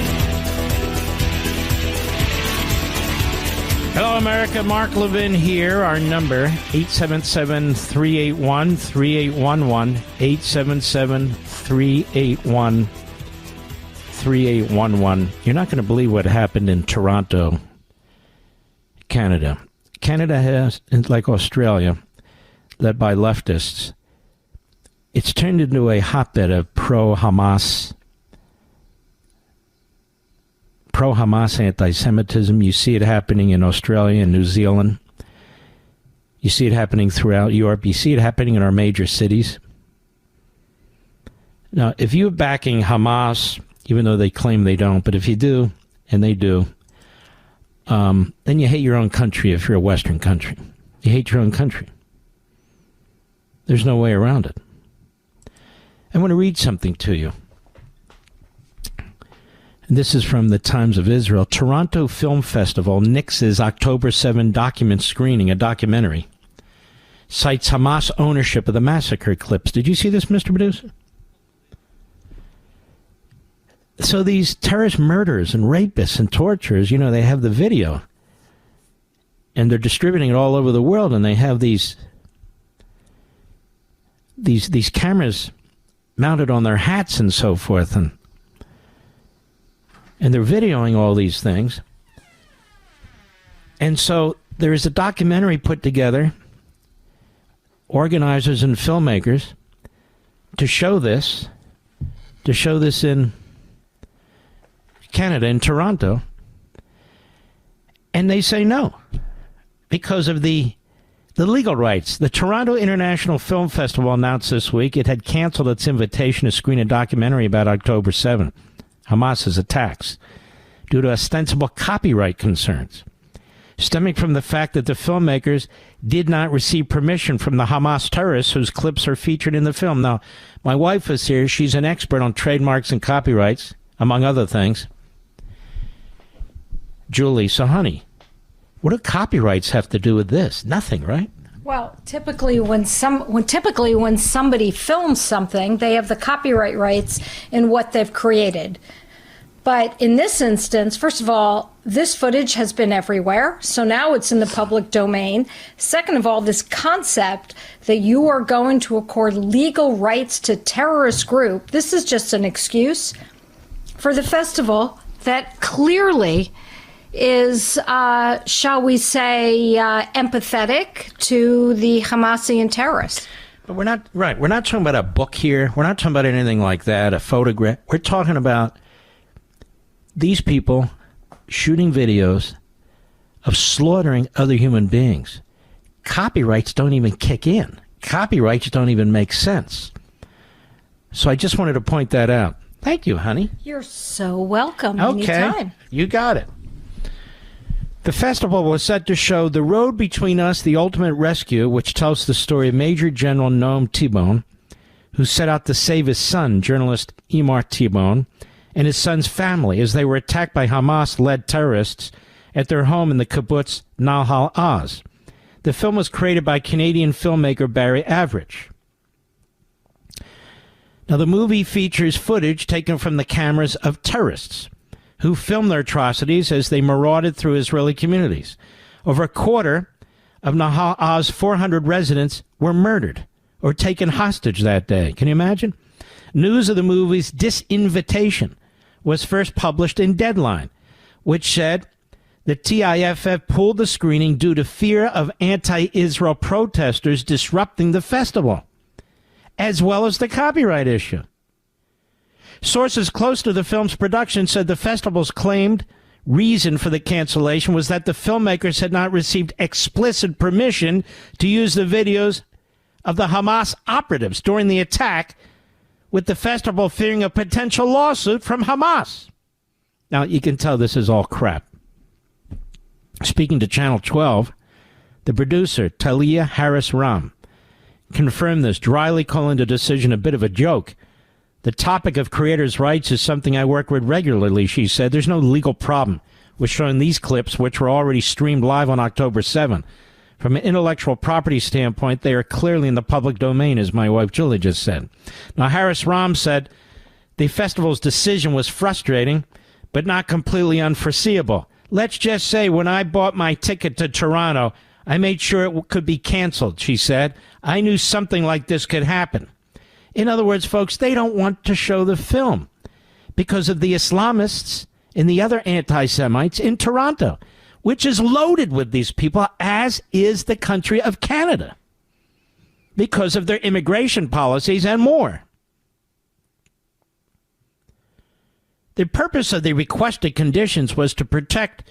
Hello, America. Mark Levin here. Our number, 877-381-3811, 877-381-3811. You're not going to believe what happened in Toronto, Canada. Canada has, like Australia, led by leftists, it's turned into a hotbed of pro-Hamas anti-Semitism. You see it happening in Australia and New Zealand. You see it happening throughout Europe. You see it happening in our major cities. Now, if you're backing Hamas, even though they claim they don't, but if you do, and they do, then you hate your own country if you're a Western country. You hate your own country. There's no way around it. I want to read something to you. And this is from the Times of Israel. Toronto Film Festival nixes October 7 document screening, a documentary, cites Hamas ownership of the massacre clips. Did you see this, Mr. Producer? So these terrorist murderers and rapists and torturers, they have the video. And they're distributing it all over the world, and they have these cameras mounted on their hats and so forth, and they're videoing all these things. And so there is a documentary put together, organizers and filmmakers, to show this in Canada, in Toronto. And they say no, because of the legal rights. The Toronto International Film Festival announced this week it had canceled its invitation to screen a documentary about October 7th. Hamas's attacks, due to ostensible copyright concerns, stemming from the fact that the filmmakers did not receive permission from the Hamas terrorists whose clips are featured in the film. Now, my wife is here. She's an expert on trademarks and copyrights, among other things. Julie, so honey, what do copyrights have to do with this? Nothing, right? Well, typically when somebody films something, they have the copyright rights in what they've created. But in this instance, first of all, this footage has been everywhere, so now it's in the public domain. Second of all, this concept that you are going to accord legal rights to terrorist group, this is just an excuse for the festival that clearly is, shall we say, empathetic to the Hamasian terrorists. But we're not talking about a book here. We're not talking about anything like that, a photograph. We're talking about these people shooting videos of slaughtering other human beings. Copyrights don't even kick in. Copyrights don't even make sense. So I just wanted to point that out. Thank you, honey. You're so welcome. Okay, anytime. You got it. The festival was set to show The Road Between Us, The Ultimate Rescue, which tells the story of Major General Noam T-Bone, who set out to save his son, journalist Emar T-Bone, and his son's family as they were attacked by Hamas-led terrorists at their home in the kibbutz Nahal Oz. The film was created by Canadian filmmaker Barry Average. Now, the movie features footage taken from the cameras of terrorists who filmed their atrocities as they marauded through Israeli communities. Over a quarter of Nahal Oz's 400 residents were murdered or taken hostage that day. Can you imagine? News of the movie's disinvitation was first published in Deadline, which said the TIFF pulled the screening due to fear of anti-Israel protesters disrupting the festival, as well as the copyright issue. Sources close to the film's production said the festival's claimed reason for the cancellation was that the filmmakers had not received explicit permission to use the videos of the Hamas operatives during the attack, with the festival fearing a potential lawsuit from Hamas. Now, you can tell this is all crap. Speaking to Channel 12, the producer, Talia Harris-Ram, confirmed this, dryly calling the decision a bit of a joke. The topic of creators' rights is something I work with regularly, she said. There's no legal problem with showing these clips, which were already streamed live on October 7. From an intellectual property standpoint, they are clearly in the public domain, as my wife Julie just said. Now, Harris-Ram said the festival's decision was frustrating, but not completely unforeseeable. Let's just say when I bought my ticket to Toronto, I made sure it could be canceled, she said. I knew something like this could happen. In other words, folks, they don't want to show the film because of the Islamists and the other anti-Semites in Toronto, which is loaded with these people, as is the country of Canada, because of their immigration policies and more. The purpose of the requested conditions was to protect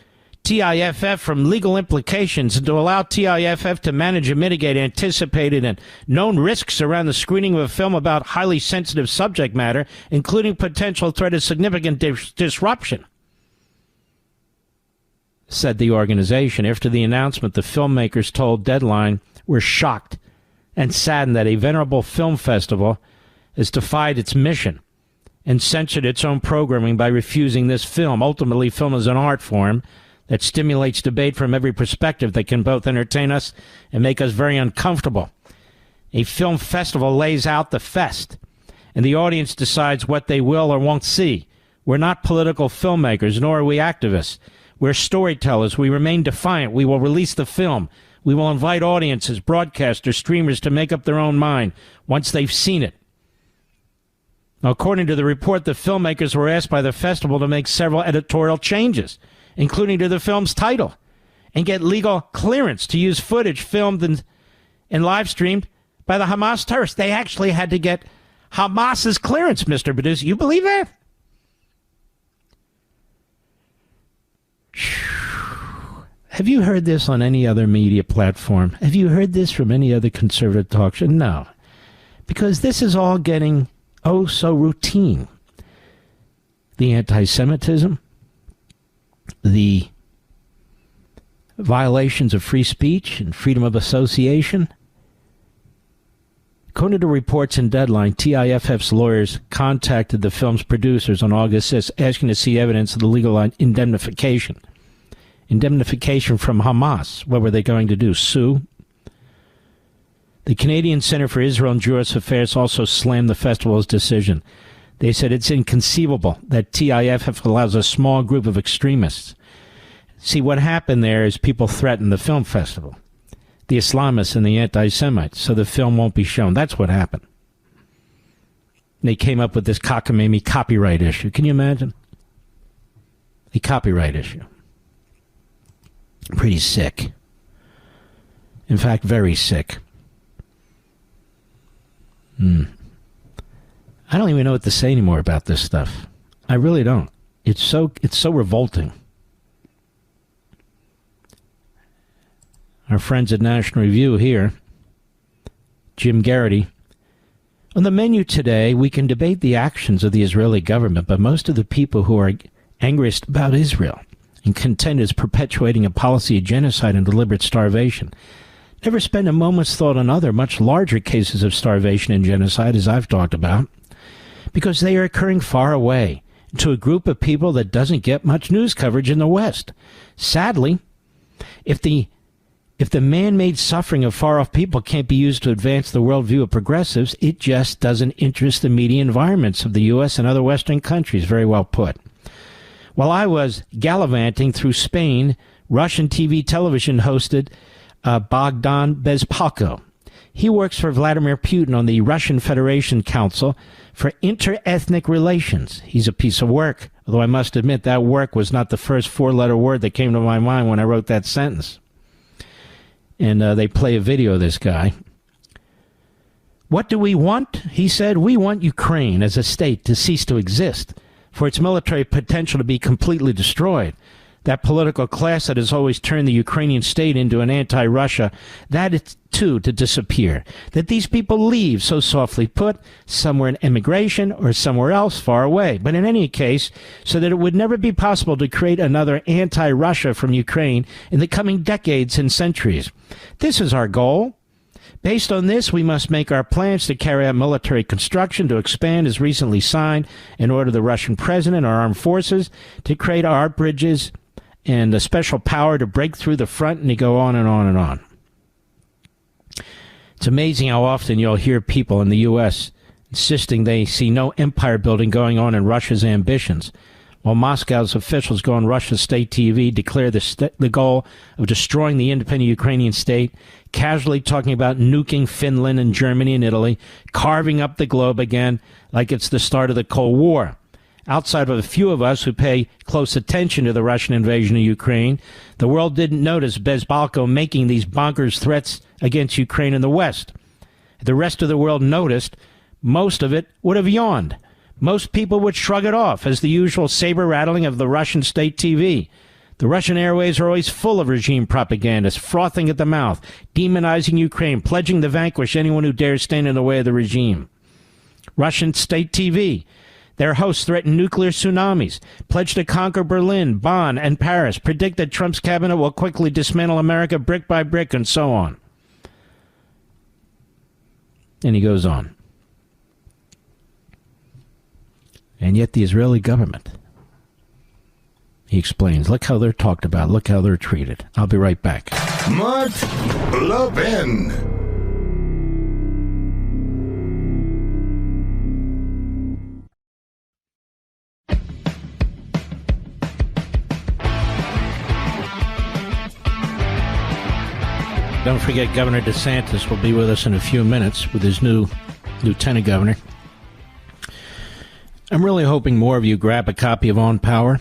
TIFF from legal implications and to allow TIFF to manage and mitigate anticipated and known risks around the screening of a film about highly sensitive subject matter, including potential threat of significant disruption, said the organization. After the announcement, the filmmakers told Deadline we're shocked and saddened that a venerable film festival has defied its mission and censored its own programming by refusing this film. Ultimately, film is an art form that stimulates debate from every perspective that can both entertain us and make us very uncomfortable. A film festival lays out the fest, and the audience decides what they will or won't see. We're not political filmmakers, nor are we activists. We're storytellers. We remain defiant. We will release the film. We will invite audiences, broadcasters, streamers to make up their own mind once they've seen it. Now, according to the report, the filmmakers were asked by the festival to make several editorial changes, including to the film's title, and get legal clearance to use footage filmed and live streamed by the Hamas terrorists. They actually had to get Hamas's clearance, Mr. Producer. You believe that? Have you heard this on any other media platform? Have you heard this from any other conservative talk show? No. Because this is all getting oh so routine. The anti-Semitism, the violations of free speech and freedom of association. According to reports in Deadline, TIFF's lawyers contacted the film's producers on August 6th asking to see evidence of the legal indemnification. Indemnification from Hamas. What were they going to do? Sue? The Canadian Center for Israel and Jewish Affairs also slammed the festival's decision. They said it's inconceivable that TIFF allows a small group of extremists. See, what happened there is people threatened the film festival, the Islamists and the anti-Semites, so the film won't be shown. That's what happened. They came up with this cockamamie copyright issue. Can you imagine? A copyright issue. Pretty sick. In fact, very sick. I don't even know what to say anymore about this stuff. I really don't. It's so revolting. Our friends at National Review here, Jim Garrity. On the menu today, we can debate the actions of the Israeli government, but most of the people who are angriest about Israel and contend is perpetuating a policy of genocide and deliberate starvation never spend a moment's thought on other, much larger cases of starvation and genocide, as I've talked about, because they are occurring far away to a group of people that doesn't get much news coverage in the West. Sadly, if the man-made suffering of far-off people can't be used to advance the worldview of progressives, it just doesn't interest the media environments of the U.S. and other Western countries. Very well put. While I was gallivanting through Spain, Russian television hosted Bogdan Bezpalko. He works for Vladimir Putin on the Russian Federation Council for Interethnic Relations. He's a piece of work, although I must admit that work was not the first four-letter word that came to my mind when I wrote that sentence. And they play a video of this guy. What do we want? He said, we want Ukraine as a state to cease to exist, for its military potential to be completely destroyed. That political class that has always turned the Ukrainian state into an anti-Russia, that is too to disappear. That these people leave, so softly put, somewhere in immigration or somewhere else far away. But in any case, so that it would never be possible to create another anti-Russia from Ukraine in the coming decades and centuries. This is our goal. Based on this, we must make our plans to carry out military construction to expand as recently signed in order the Russian president, our armed forces, to create our bridges and a special power to break through the front, and you go on and on and on. It's amazing how often you'll hear people in the U.S. insisting they see no empire building going on in Russia's ambitions, while Moscow's officials go on Russia's state TV, declare the goal of destroying the independent Ukrainian state, casually talking about nuking Finland and Germany and Italy, carving up the globe again like it's the start of the Cold War. Outside of a few of us who pay close attention to the Russian invasion of Ukraine, the world didn't notice Bezpalko making these bonkers threats against Ukraine in the West. If the rest of the world noticed, most of it would have yawned. Most people would shrug it off as the usual saber rattling of the Russian state TV. The Russian airways are always full of regime propagandists, frothing at the mouth, demonizing Ukraine, pledging to vanquish anyone who dares stand in the way of the regime. Russian state TV. Their hosts threaten nuclear tsunamis, pledge to conquer Berlin, Bonn, and Paris, predict that Trump's cabinet will quickly dismantle America brick by brick, and so on. And he goes on. And yet the Israeli government, he explains, look how they're talked about, look how they're treated. I'll be right back. Mark Levin. Don't forget, Governor DeSantis will be with us in a few minutes with his new lieutenant governor. I'm really hoping more of you grab a copy of On Power.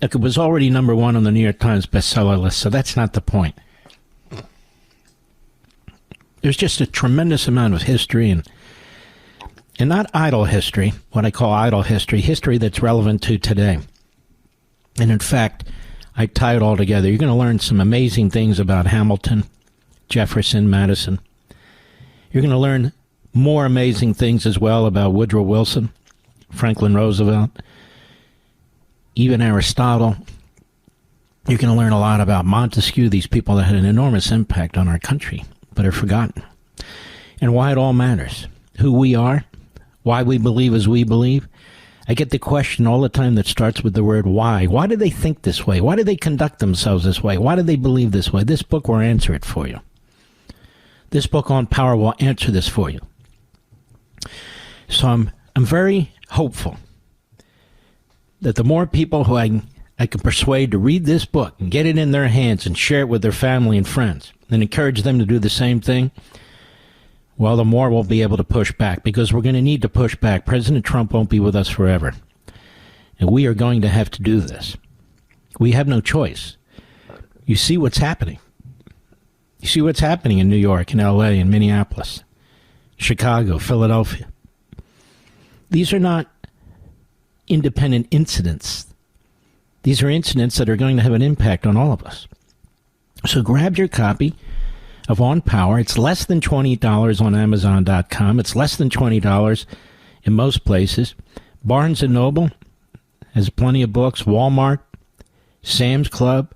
Look, it was already number one on the New York Times bestseller list, so that's not the point. There's just a tremendous amount of history, and not idle history, what I call idle history, history that's relevant to today. And in fact, I tie it all together. You're going to learn some amazing things about Hamilton, Jefferson, Madison. You're going to learn more amazing things as well about Woodrow Wilson, Franklin Roosevelt, even Aristotle. You're going to learn a lot about Montesquieu, these people that had an enormous impact on our country, but are forgotten. And why it all matters. Who we are, why we believe as we believe. I get the question all the time that starts with the word why. Why do they think this way? Why do they conduct themselves this way? Why do they believe this way? This book will answer it for you. This book on power will answer this for you. So I'm very hopeful that the more people who I can persuade to read this book and get it in their hands and share it with their family and friends and encourage them to do the same thing, well, the more we'll be able to push back, because we're going to need to push back. President Trump won't be with us forever, and we are going to have to do this. We have no choice. You see what's happening. You see what's happening in New York, in L.A., in Minneapolis, Chicago, Philadelphia. These are not independent incidents. These are incidents that are going to have an impact on all of us. So grab your copy of On Power. It's less than $20 on Amazon.com. It's less than $20 in most places. Barnes & Noble has plenty of books. Walmart, Sam's Club.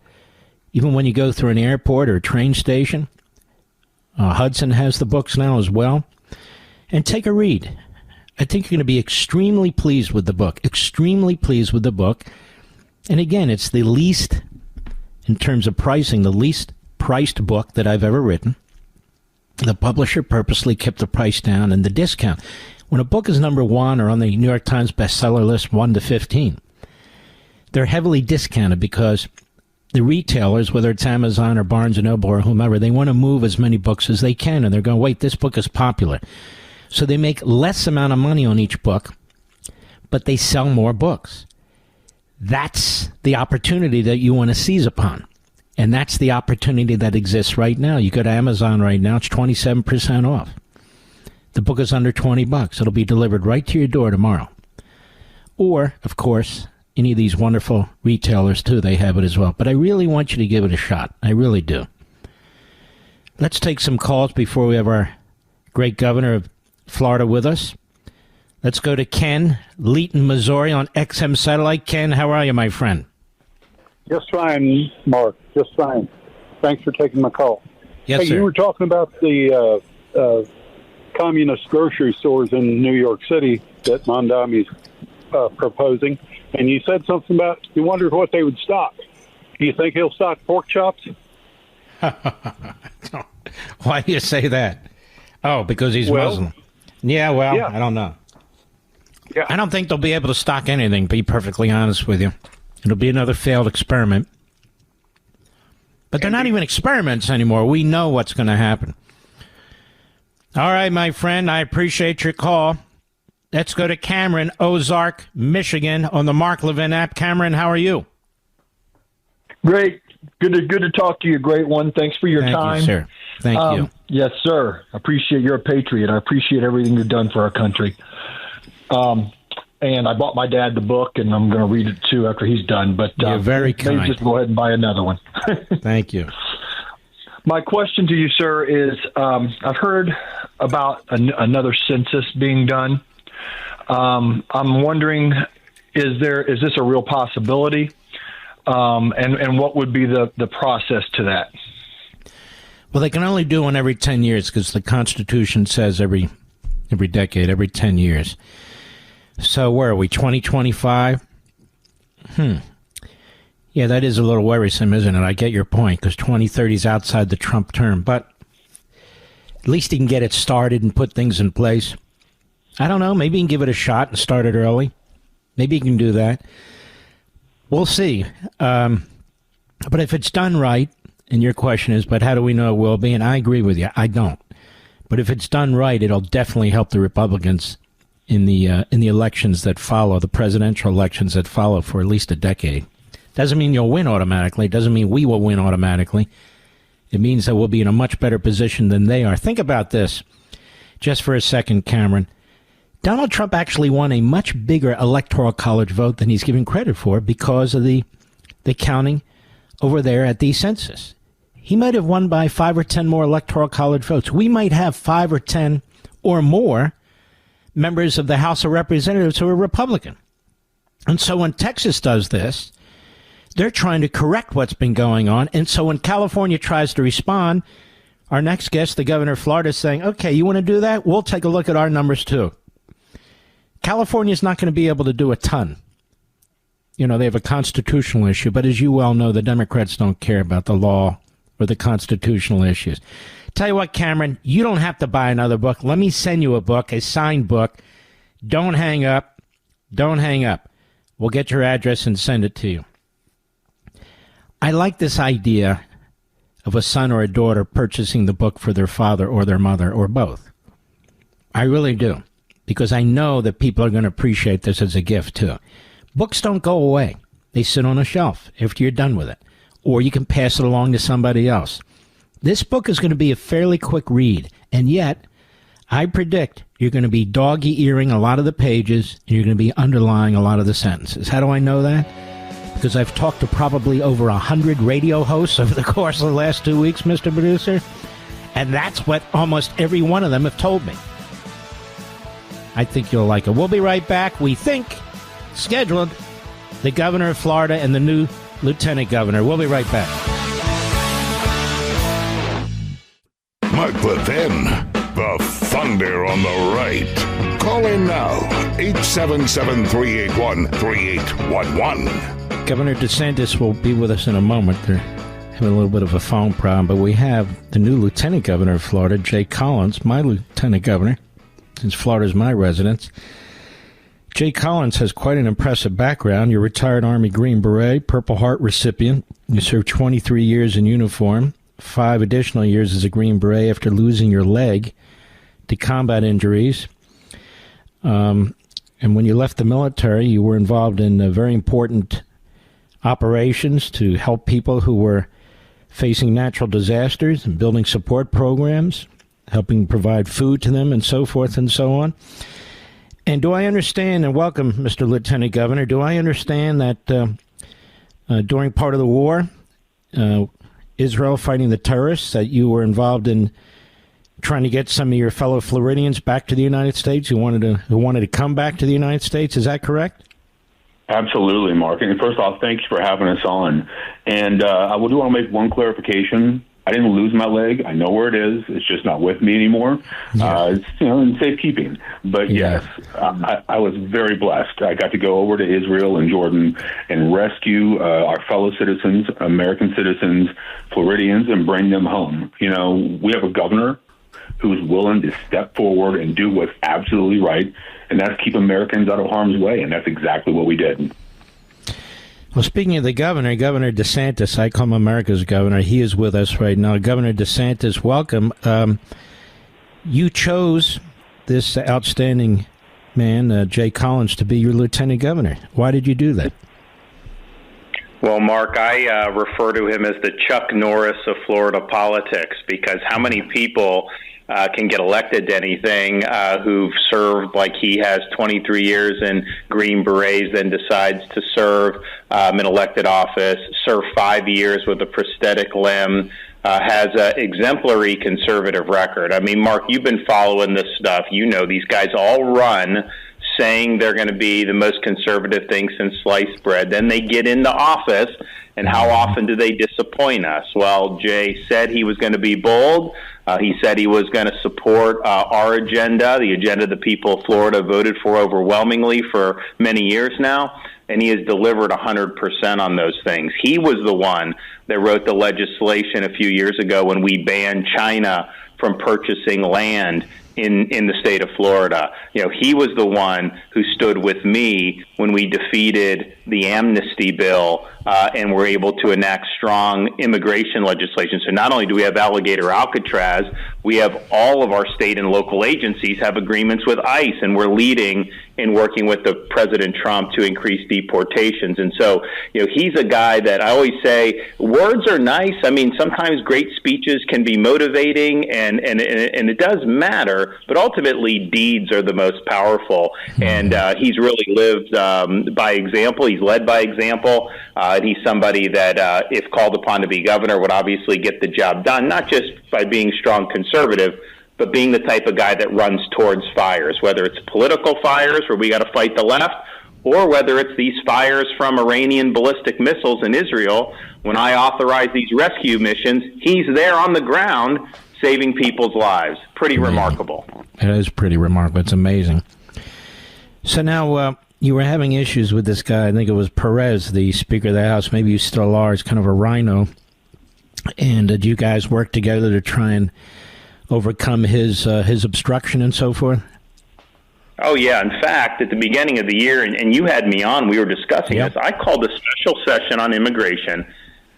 Even when you go through an airport or a train station, Hudson has the books now as well. And take a read. I think you're going to be extremely pleased with the book. Extremely pleased with the book. And again, it's the least, in terms of pricing, the least priced book that I've ever written. The publisher purposely kept the price down, and the discount. When a book is number 1 or on the New York Times bestseller list 1 to 15, they're heavily discounted because the retailers, whether it's Amazon or Barnes & Noble or whomever, they want to move as many books as they can, and they're going, wait, this book is popular. So they make less amount of money on each book, but they sell more books. That's the opportunity that you want to seize upon. And that's the opportunity that exists right now. You go to Amazon right now, it's 27% off. The book is under $20. It'll be delivered right to your door tomorrow. Or, of course, any of these wonderful retailers, too, they have it as well. But I really want you to give it a shot. I really do. Let's take some calls before we have our great governor of Florida with us. Let's go to Ken, Leeton, Missouri, on XM Satellite. Ken, how are you, my friend? Just fine, Mark. Just fine. Thanks for taking my call. Yes, sir. You were talking about the communist grocery stores in New York City that Mondami's proposing, and you said something about you wondered what they would stock. Do you think he'll stock pork chops? Why do you say that? Oh, because he's Muslim. Yeah, I don't know. Yeah. I don't think they'll be able to stock anything, to be perfectly honest with you. It'll be another failed experiment. But they're not even experiments anymore. We know what's going to happen. All right, my friend, I appreciate your call. Let's go to Cameron, Ozark, Michigan, on the Mark Levin app. Cameron, how are you? Great. Good to talk to you, great one. Thanks for your time. Thank you, sir. Thank you. Yes, sir. I appreciate you're a patriot. I appreciate everything you've done for our country. And I bought my dad the book, and I'm going to read it, too, after he's done. But you're very kind. Maybe just go ahead and buy another one. Thank you. My question to you, sir, is I've heard about another census being done. I'm wondering, is this a real possibility? And what would be the process to that? Well, they can only do one every 10 years because the Constitution says every decade, every 10 years. So where are we, 2025? Yeah, that is a little worrisome, isn't it? I get your point, because 2030 is outside the Trump term. But at least he can get it started and put things in place. I don't know. Maybe he can give it a shot and start it early. Maybe he can do that. We'll see. But if it's done right, and your question is, but how do we know it will be? And I agree with you. I don't. But if it's done right, it'll definitely help the Republicans in the elections that follow, the presidential elections that follow for at least a decade. Doesn't mean you'll win automatically. Doesn't mean we will win automatically. It means that we'll be in a much better position than they are. Think about this just for a second, Cameron. Donald Trump actually won a much bigger electoral college vote than he's given credit for because of the counting over there at the census. He might have won by 5 or 10 more electoral college votes. We might have 5 or 10 or more members of the House of Representatives who are Republican. And so when Texas does this, they're trying to correct what's been going on. And so when California tries to respond, our next guest, the governor of Florida, is saying, okay, you want to do that? We'll take a look at our numbers too. California's not going to be able to do a ton. You know, they have a constitutional issue, but as you well know, the Democrats don't care about the law or the constitutional issues. Tell you what, Cameron, you don't have to buy another book. Let me send you a book, a signed book. Don't hang up. Don't hang up. We'll get your address and send it to you. I like this idea of a son or a daughter purchasing the book for their father or their mother or both. I really do, because I know that people are going to appreciate this as a gift too. Books don't go away. They sit on a shelf after you're done with it, or you can pass it along to somebody else. This book is going to be a fairly quick read, and yet I predict you're going to be dog-earing a lot of the pages, and you're going to be underlying a lot of the sentences. How do I know that? Because I've talked to probably over 100 radio hosts over the course of the last 2 weeks, Mr. Producer, and that's what almost every one of them have told me. I think you'll like it. We'll be right back. We think, scheduled, the governor of Florida and the new lieutenant governor. We'll be right back. Mark Levin, the thunder on the right. Call in now, 877-381-3811. Governor DeSantis will be with us in a moment. They're having a little bit of a phone problem, but we have the new lieutenant governor of Florida, Jay Collins, my lieutenant governor, since Florida's my residence. Jay Collins has quite an impressive background. You're a retired Army Green Beret, Purple Heart recipient. You served 23 years in uniform, 5 additional years as a Green Beret after losing your leg to combat injuries. And when you left the military, you were involved in very important operations to help people who were facing natural disasters and building support programs, helping provide food to them and so forth and so on. And do I understand, and welcome, Mr. Lieutenant Governor, do I understand that during part of the war, Israel fighting the terrorists, that you were involved in trying to get some of your fellow Floridians back to the United States who wanted to come back to the United States? Is that correct? Absolutely, Mark. And first off, thanks for having us on. And I do want to make one clarification. I didn't lose my leg. I know where it is. It's just not with me anymore. Yeah. It's in safekeeping. But yes, I was very blessed. I got to go over to Israel and Jordan and rescue our fellow citizens, American citizens, Floridians, and bring them home. We have a governor who's willing to step forward and do what's absolutely right, and that's keep Americans out of harm's way, and that's exactly what we did. Well, speaking of the governor, Governor DeSantis, I call him America's governor. He is with us right now. Governor DeSantis, welcome. You chose this outstanding man, Jay Collins, to be your lieutenant governor. Why did you do that? Well, Mark, I refer to him as the Chuck Norris of Florida politics, because how many people can get elected to anything who've served like he has 23 years in Green Berets, then decides to serve in elected office, serve 5 years with a prosthetic limb, has an exemplary conservative record. I mean, Mark, you've been following this stuff. You know these guys all run saying they're going to be the most conservative thing since sliced bread. Then they get into office, and how often do they disappoint us? Well, Jay said he was going to be bold. He said he was going to support our agenda, the agenda the people of Florida voted for overwhelmingly for many years now, and he has delivered 100% on those things. He was the one that wrote the legislation a few years ago when we banned China from purchasing land in the state of Florida. He was the one who stood with me when we defeated the amnesty bill and were able to enact strong immigration legislation. So not only do we have Alligator Alcatraz, we have all of our state and local agencies have agreements with ICE, and we're leading in working with the President Trump to increase deportations. And so, he's a guy that I always say, words are nice. I mean, sometimes great speeches can be motivating, and it does matter, but ultimately deeds are the most powerful. And he's really lived by example. He's led by example. And he's somebody that, if called upon to be governor, would obviously get the job done, not just by being strong conservative, but being the type of guy that runs towards fires, whether it's political fires where we got to fight the left, or whether it's these fires from Iranian ballistic missiles in Israel. When I authorize these rescue missions, he's there on the ground saving people's lives. Pretty remarkable. It is pretty remarkable. It's amazing. So now you were having issues with this guy. I think it was Perez, the Speaker of the House. Maybe you still are. He's kind of a rhino. And did you guys work together to try and overcome his obstruction and so forth? Oh, yeah. In fact, at the beginning of the year, and you had me on, we were discussing this, I called a special session on immigration.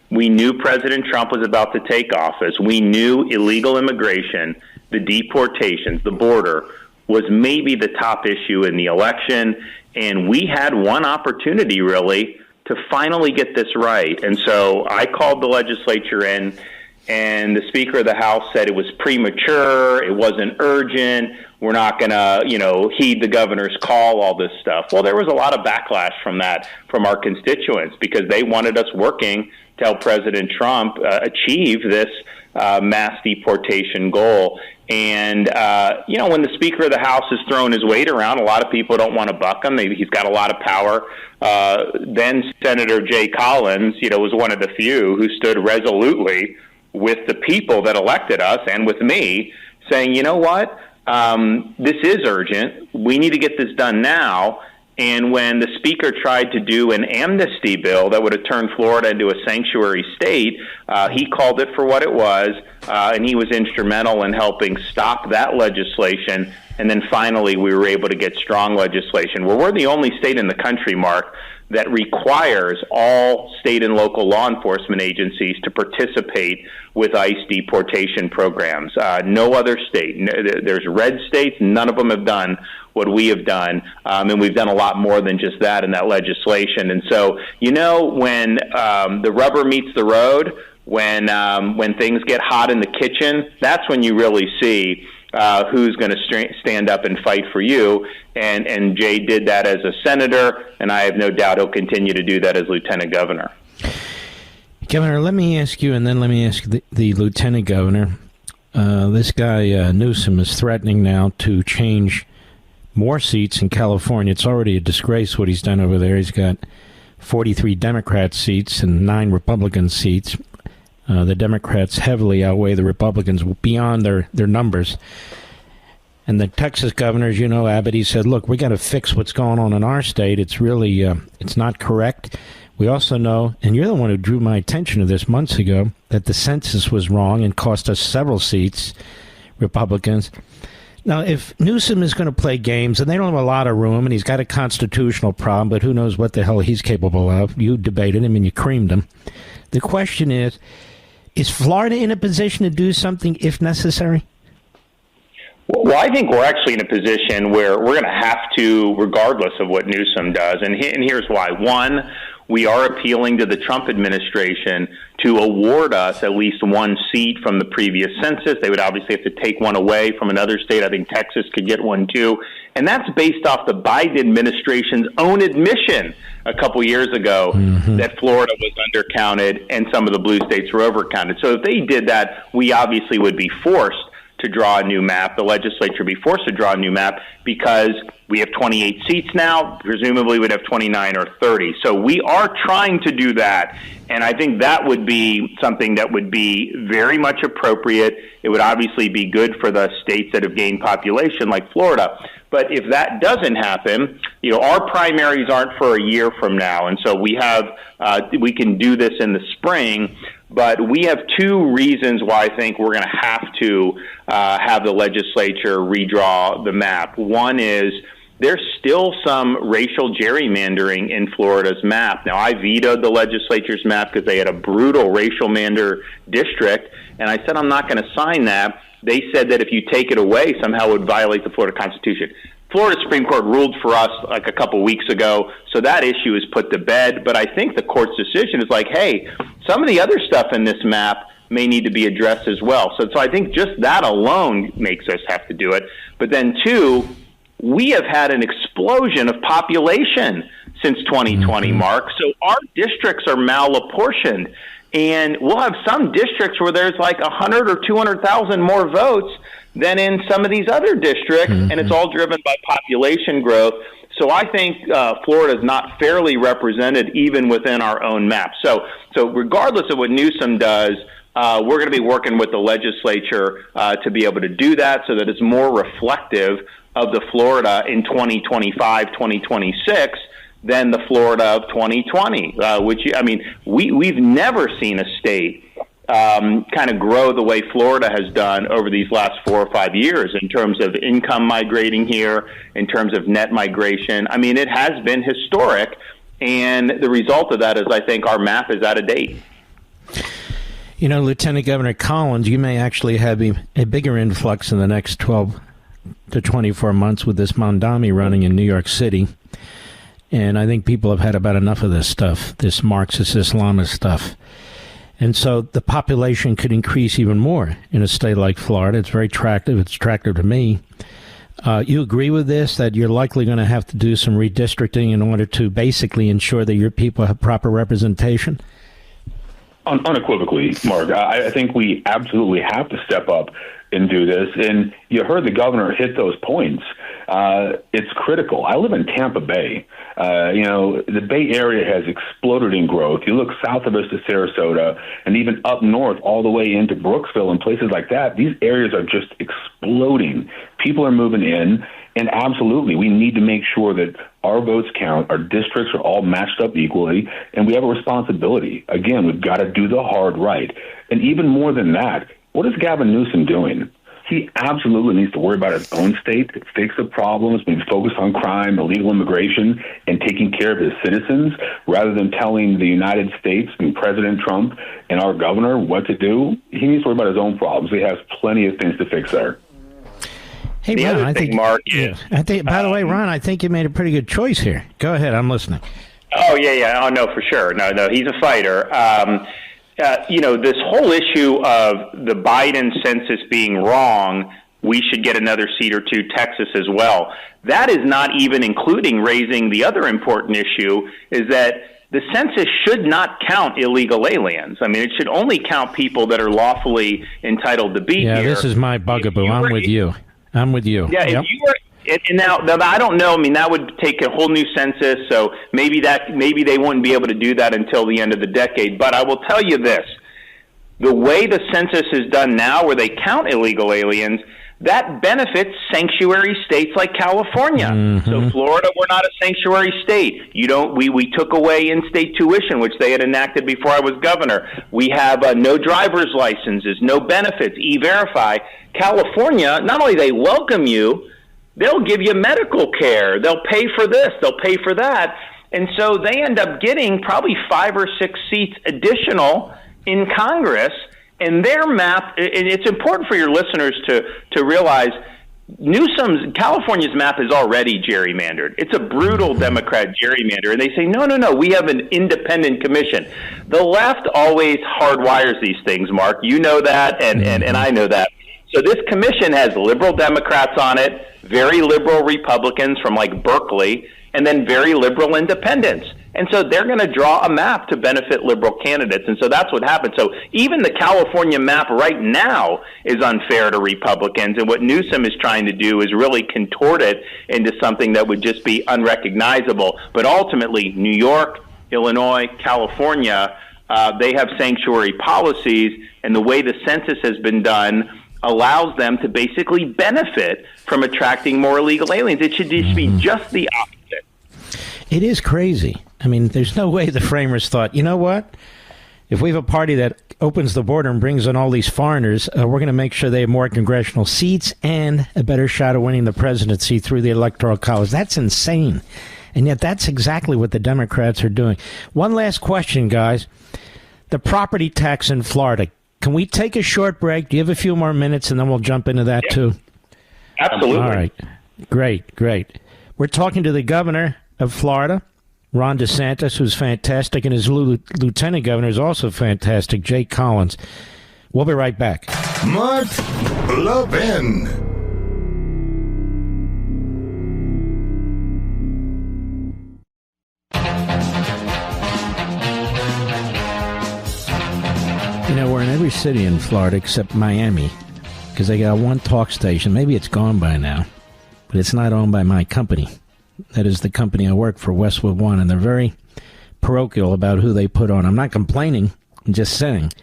We knew President Trump was about to take office. We knew illegal immigration, the deportations, the border, was maybe the top issue in the election. And we had one opportunity, really, to finally get this right. And so I called the legislature in, and the Speaker of the House said it was premature, it wasn't urgent, we're not going to, heed the governor's call, all this stuff. Well, there was a lot of backlash from that, from our constituents, because they wanted us working to help President Trump achieve this mass deportation goal. And, when the Speaker of the House has thrown his weight around, a lot of people don't want to buck him. He's got a lot of power. Then Senator Jay Collins, was one of the few who stood resolutely with the people that elected us and with me, saying, you know what, this is urgent. We need to get this done now. And when the Speaker tried to do an amnesty bill that would have turned Florida into a sanctuary state, he called it for what it was, and he was instrumental in helping stop that legislation. And then finally, we were able to get strong legislation. Well, we're the only state in the country, Mark, that requires all state and local law enforcement agencies to participate with ICE deportation programs. No other state. There's red states. None of them have done what we have done, and we've done a lot more than just that in that legislation. And so, when the rubber meets the road, when things get hot in the kitchen, that's when you really see who's going to stand up and fight for you. And Jay did that as a senator, and I have no doubt he'll continue to do that as lieutenant governor. Governor, let me ask you, and then let me ask the lieutenant governor. This guy, Newsom, is threatening now to change more seats in California. It's already a disgrace what he's done over there. He's got 43 Democrat seats and 9 Republican seats. The Democrats heavily outweigh the Republicans beyond their numbers. And the Texas governor, as you know, Abbott, he said, look, we got to fix what's going on in our state. It's really, it's not correct. We also know, and you're the one who drew my attention to this months ago, that the census was wrong and cost us several seats, Republicans. Now, if Newsom is going to play games, and they don't have a lot of room, and he's got a constitutional problem, but who knows what the hell he's capable of. You debated him and you creamed him. The question is Florida in a position to do something if necessary? Well, I think we're actually in a position where we're going to have to, regardless of what Newsom does. And here's why. One, we are appealing to the Trump administration to award us at least one seat from the previous census. They would obviously have to take one away from another state. I think Texas could get one too. And that's based off the Biden administration's own admission a couple years ago that Florida was undercounted and some of the blue states were overcounted. So if they did that, we obviously would be forced to draw a new map. The legislature would be forced to draw a new map because we have 28 seats now. Presumably we'd have 29 or 30. So we are trying to do that. And I think that would be something that would be very much appropriate. It would obviously be good for the states that have gained population like Florida. But if that doesn't happen, our primaries aren't for a year from now. And so we can do this in the spring. But we have 2 reasons why I think we're going to have the legislature redraw the map. One is there's still some racial gerrymandering in Florida's map. Now, I vetoed the legislature's map because they had a brutal racial mander district, and I said I'm not going to sign that. They said that if you take it away, somehow it would violate the Florida Constitution. Florida Supreme Court ruled for us like a couple weeks ago, so that issue is put to bed. But I think the court's decision is like, hey, some of the other stuff in this map may need to be addressed as well. So I think just that alone makes us have to do it. But then 2, we have had an explosion of population since 2020, Mark. So our districts are malapportioned. And we'll have some districts where there's like 100 or 200,000 more votes than in some of these other districts, and it's all driven by population growth. So I think Florida is not fairly represented even within our own map. So regardless of what Newsom does, we're going to be working with the legislature to be able to do that so that it's more reflective of the Florida in 2025, 2026 than the Florida of 2020, which, I mean, we've never seen a state kind of grow the way Florida has done over these last 4 or 5 years in terms of income migrating here, in terms of net migration. I mean, it has been historic, and the result of that is I think our map is out of date. You know, Lieutenant Governor Collins, you may actually have a bigger influx in the next 12 to 24 months with this Mondami running in New York City. And I think people have had about enough of this stuff, this Marxist Islamist stuff. And so the population could increase even more in a state like Florida. It's very attractive. It's attractive to me. You agree with this, that you're likely going to have to do some redistricting in order to basically ensure that your people have proper representation? Unequivocally, Mark. I think we absolutely have to step up and do this. And you heard the governor hit those points. It's critical. I live in Tampa Bay. The Bay Area has exploded in growth. You look south of us to Sarasota and even up north all the way into Brooksville and places like that. These areas are just exploding. People are moving in. And absolutely, we need to make sure that our votes count, our districts are all matched up equally, and we have a responsibility. Again, we've got to do the hard right. And even more than that, what is Gavin Newsom doing? He absolutely needs to worry about his own state, fix the problems, being focused on crime, illegal immigration, and taking care of his citizens, rather than telling the United States and President Trump and our governor what to do. He needs to worry about his own problems. He has plenty of things to fix there. Hey, the Ron, other I thing, think, Mark, is... by the way, Ron, I think you made a pretty good choice here. Go ahead. I'm listening. Oh, yeah. Oh, no, for sure. No, he's a fighter. This whole issue of the Biden census being wrong, we should get another seat or two, Texas as well. That is not even including raising the other important issue, is that the census should not count illegal aliens. I mean, it should only count people that are lawfully entitled to be here. Yeah, this is my bugaboo. I'm with you. Yeah, yep. If you were... And now, I don't know. I mean, that would take a whole new census, so maybe they wouldn't be able to do that until the end of the decade. But I will tell you this. The way the census is done now, where they count illegal aliens, that benefits sanctuary states like California. Mm-hmm. So Florida, we're not a sanctuary state. We took away in-state tuition, which they had enacted before I was governor. We have no driver's licenses, no benefits, E-Verify. California, not only they welcome you, they'll give you medical care. They'll pay for this. They'll pay for that. And so they end up getting probably 5 or 6 seats additional in Congress. And their map, and it's important for your listeners to realize, California's map is already gerrymandered. It's a brutal Democrat gerrymander. And they say, no, we have an independent commission. The left always hardwires these things, Mark. You know that, and I know that. So this commission has liberal Democrats on it, very liberal Republicans from like Berkeley, and then very liberal independents. And so they're going to draw a map to benefit liberal candidates. And so that's what happened. So even the California map right now is unfair to Republicans. And what Newsom is trying to do is really contort it into something that would just be unrecognizable. But ultimately, New York, Illinois, California, they have sanctuary policies. And the way the census has been done allows them to basically benefit from attracting more illegal aliens. It should just be just the opposite. It is crazy. I mean, there's no way the framers thought, you know what? If we have a party that opens the border and brings in all these foreigners, we're going to make sure they have more congressional seats and a better shot of winning the presidency through the Electoral College. That's insane. And yet that's exactly what the Democrats are doing. One last question, guys. The property tax in Florida. Can we take a short break? Do you have a few more minutes, and then we'll jump into that, too? Absolutely. All right. Great. We're talking to the governor of Florida, Ron DeSantis, who's fantastic, and his lieutenant governor is also fantastic, Jay Collins. We'll be right back. Mark Levin. You know, we're in every city in Florida except Miami, because they got one talk station. Maybe it's gone by now, but it's not owned by my company. That is the company I work for, Westwood One, and they're very parochial about who they put on. I'm not complaining. I'm just saying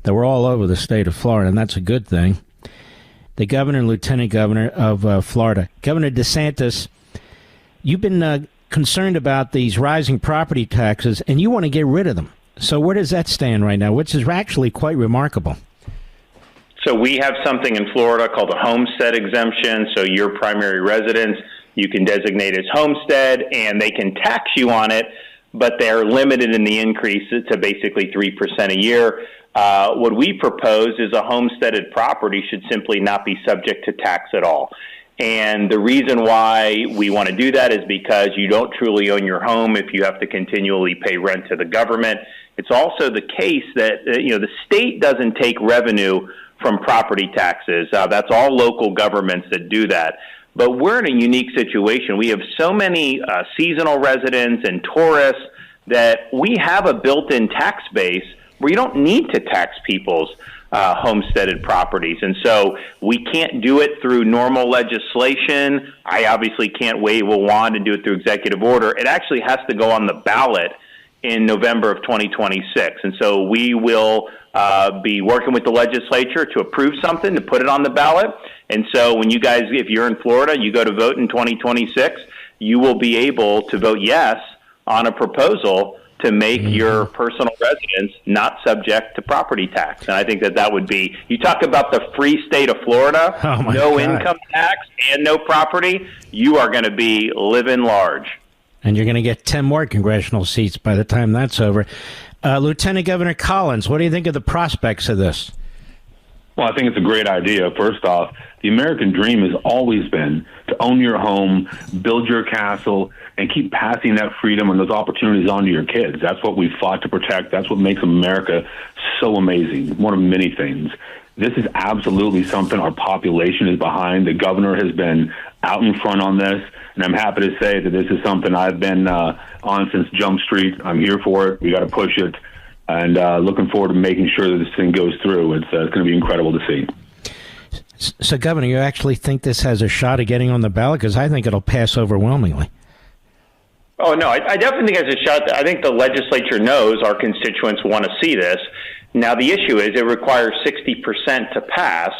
that we're all over the state of Florida, and that's a good thing. The governor and lieutenant governor of Florida, Governor DeSantis, you've been concerned about these rising property taxes, and you want to get rid of them. So where does that stand right now, which is actually quite remarkable? So we have something in Florida called a homestead exemption. So your primary residence, you can designate as homestead, and they can tax you on it, but they're limited in the increase to basically 3% a year. What we propose is a homesteaded property should simply not be subject to tax at all. And the reason why we want to do that is because you don't truly own your home if you have to continually pay rent to the government. It's also the case that the state doesn't take revenue from property taxes. That's all local governments that do that. But we're in a unique situation. We have so many seasonal residents and tourists that we have a built-in tax base where you don't need to tax people's homesteaded properties. And so we can't do it through normal legislation. I obviously can't wave a wand and do it through executive order. It actually has to go on the ballot in November of 2026. And so we will be working with the legislature to approve something, to put it on the ballot. And so when you guys, if you're in Florida, you go to vote in 2026, you will be able to vote yes on a proposal to make your personal residence not subject to property tax. And I think that would be, you talk about the free state of Florida, no income tax and no property, you are going to be living large. And you're going to get 10 more congressional seats by the time that's over. Lieutenant Governor Collins, what do you think of the prospects of this? Well, I think it's a great idea. First off, the American dream has always been to own your home, build your castle, and keep passing that freedom and those opportunities on to your kids. That's what we fought to protect. That's what makes America so amazing, one of many things. This is absolutely something our population is behind. The governor has been out in front on this, and I'm happy to say that this is something I've been on since Jump Street. I'm here for it. We got to push it, and looking forward to making sure that this thing goes through. It's going to be incredible to see. So, Governor, you actually think this has a shot at getting on the ballot? Because I think it'll pass overwhelmingly. Oh, no, I definitely think it has a shot. I think the legislature knows our constituents want to see this. Now, the issue is it requires 60% to pass.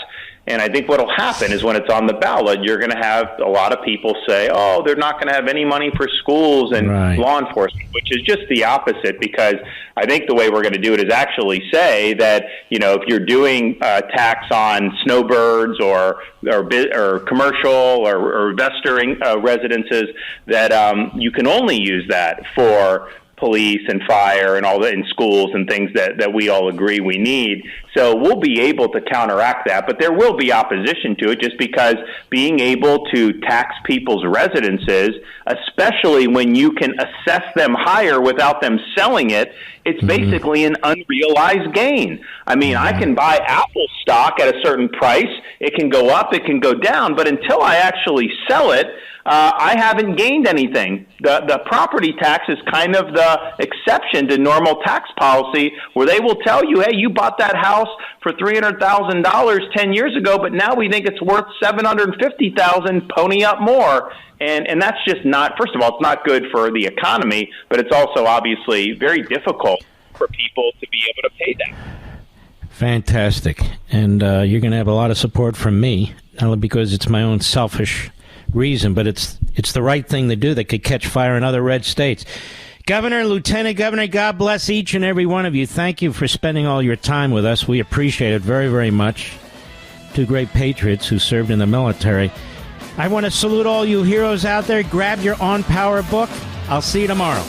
And I think what will happen is when it's on the ballot, you're going to have a lot of people say, oh, they're not going to have any money for schools and law enforcement, which is just the opposite, because I think the way we're going to do it is actually say that, if you're doing tax on snowbirds or commercial or investor residences, that you can only use that for police and fire and all that in schools and things that we all agree we need. So we'll be able to counteract that, but there will be opposition to it just because being able to tax people's residences, especially when you can assess them higher without them selling it, it's basically an unrealized gain. I mean, I can buy Apple stock at a certain price. It can go up, it can go down, but until I actually sell it, I haven't gained anything. The property tax is kind of the exception to normal tax policy, where they will tell you, hey, you bought that house for $300,000 10 years ago, but now we think it's worth $750,000, pony up more. And that's just not, first of all, it's not good for the economy, but it's also obviously very difficult for people to be able to pay that. Fantastic. And you're going to have a lot of support from me, not only because it's my own selfish reason, but it's the right thing to do that could catch fire in other red states. Governor, Lieutenant Governor, God bless each and every one of you. Thank you for spending all your time with us. We appreciate it very, very much. Two great patriots who served in the military. I want to salute all you heroes out there. Grab your On Power book. I'll see you tomorrow.